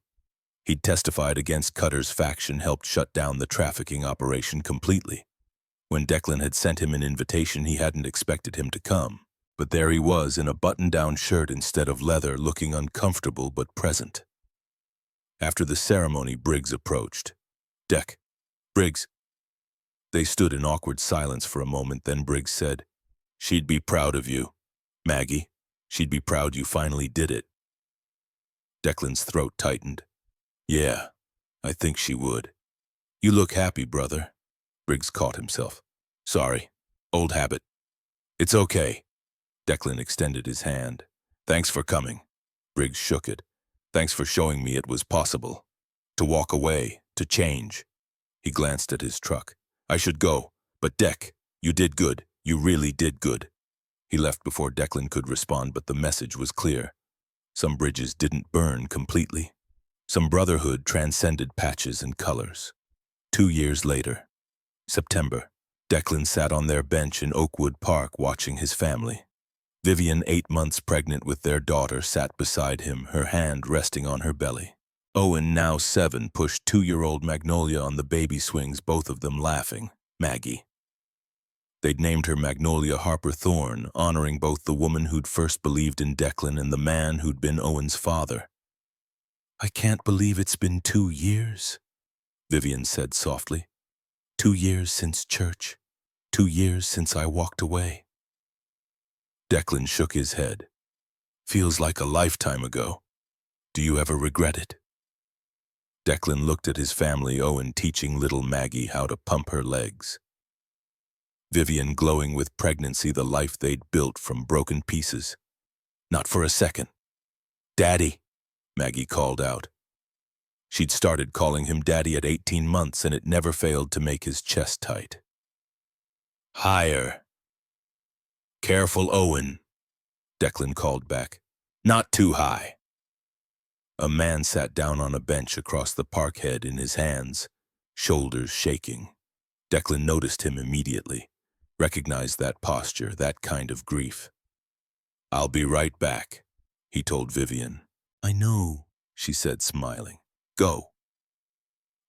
He'd testified against Cutter's faction, helped shut down the trafficking operation completely. When Declan had sent him an invitation, he hadn't expected him to come. But there he was, in a button-down shirt instead of leather, looking uncomfortable but present. After the ceremony, Briggs approached. Briggs. They stood in awkward silence for a moment, then Briggs said, She'd be proud of you, Maggie. She'd be proud you finally did it. Declan's throat tightened. Yeah, I think she would. You look happy, brother. Briggs caught himself. Sorry. Old habit. It's okay. Declan extended his hand. Thanks for coming. Briggs shook it. Thanks for showing me it was possible. To walk away, to change. He glanced at his truck. I should go, but Deck, you did good. You really did good. He left before Declan could respond, but the message was clear. Some bridges didn't burn completely. Some brotherhood transcended patches and colors. 2 years later, September, Declan sat on their bench in Oakwood Park watching his family. Vivian, 8 months pregnant with their daughter, sat beside him, her hand resting on her belly. Owen, now 7, pushed 2-year-old Magnolia on the baby swings, both of them laughing. Maggie. They'd named her Magnolia Harper Thorne, honoring both the woman who'd first believed in Declan and the man who'd been Owen's father. I can't believe it's been 2 years, Vivian said softly. 2 years since church. 2 years since I walked away. Declan shook his head. Feels like a lifetime ago. Do you ever regret it? Declan looked at his family, Owen teaching little Maggie how to pump her legs. Vivian glowing with pregnancy, the life they'd built from broken pieces. Not for a second. Daddy, Maggie called out. She'd started calling him Daddy at 18 months, and it never failed to make his chest tight. Higher. Careful, Owen, Declan called back. Not too high. A man sat down on a bench across the parkhead, in his hands, shoulders shaking. Declan noticed him immediately, recognized that posture, that kind of grief. I'll be right back, he told Vivian. I know, she said, smiling. Go.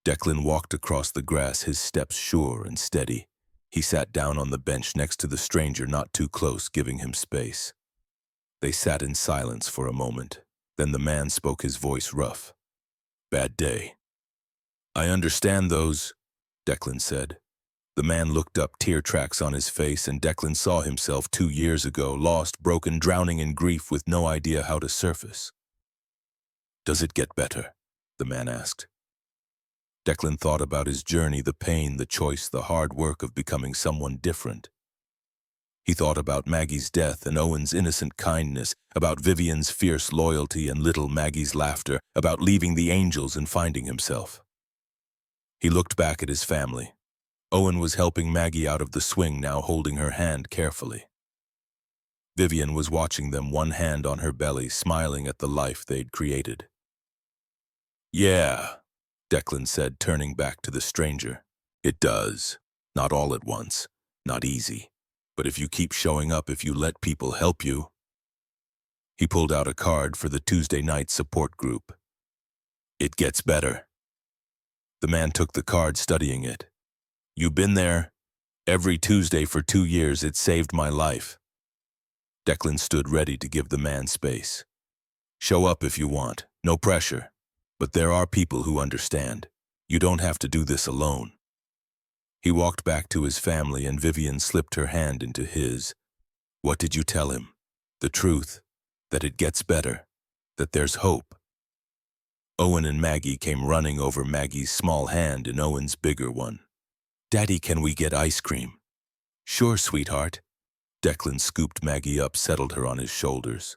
Declan walked across the grass, his steps sure and steady. He sat down on the bench next to the stranger, not too close, giving him space. They sat in silence for a moment. Then the man spoke, his voice rough. Bad day. I understand those, Declan said. The man looked up, tear tracks on his face, and Declan saw himself 2 years ago, lost, broken, drowning in grief with no idea how to surface. Does it get better? The man asked. Declan thought about his journey, the pain, the choice, the hard work of becoming someone different. He thought about Maggie's death and Owen's innocent kindness, about Vivian's fierce loyalty and little Maggie's laughter, about leaving the angels and finding himself. He looked back at his family. Owen was helping Maggie out of the swing, now holding her hand carefully. Vivian was watching them, one hand on her belly, smiling at the life they'd created. Yeah, Declan said, turning back to the stranger. It does. Not all at once. Not easy. But if you keep showing up, if you let people help you. He pulled out a card for the Tuesday night support group. It gets better. The man took the card, studying it. You've been there. Every Tuesday for 2 years, it saved my life. Declan stood ready to give the man space. Show up if you want. No pressure. But there are people who understand. You don't have to do this alone. He walked back to his family, and Vivian slipped her hand into his. What did you tell him? The truth. That it gets better. That there's hope. Owen and Maggie came running over Maggie's small hand in Owen's bigger one. Daddy, can we get ice cream? Sure, sweetheart. Declan scooped Maggie up, settled her on his shoulders.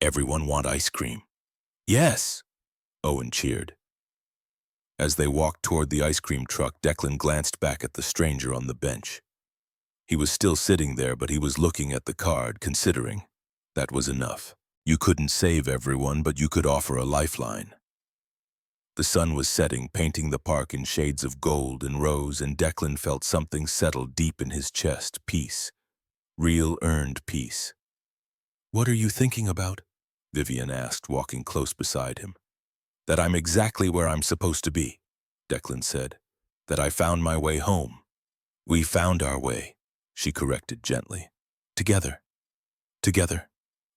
Everyone want ice cream? Yes, Owen cheered. As they walked toward the ice cream truck, Declan glanced back at the stranger on the bench. He was still sitting there, but he was looking at the card, considering. That was enough. You couldn't save everyone, but you could offer a lifeline. The sun was setting, painting the park in shades of gold and rose, and Declan felt something settle deep in his chest. Peace. Real earned peace. What are you thinking about? Vivian asked, walking close beside him. That I'm exactly where I'm supposed to be, Declan said. That I found my way home. We found our way, she corrected gently. Together. Together,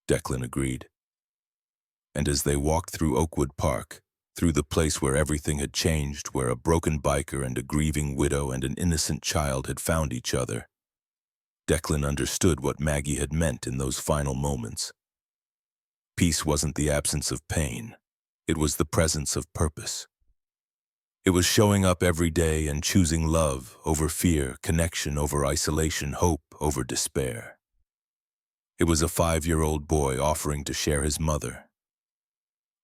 Declan agreed. And as they walked through Oakwood Park, through the place where everything had changed, where a broken biker and a grieving widow and an innocent child had found each other, Declan understood what Maggie had meant in those final moments. Peace wasn't the absence of pain. It was the presence of purpose. It was showing up every day and choosing love over fear, connection over isolation, hope over despair. It was a 5-year-old boy offering to share his mother.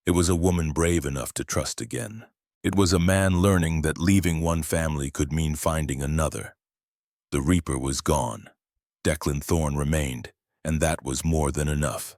It was a woman brave enough to trust again. It was a man learning that leaving one family could mean finding another. The reaper was gone. Declan Thorne remained, and that was more than enough.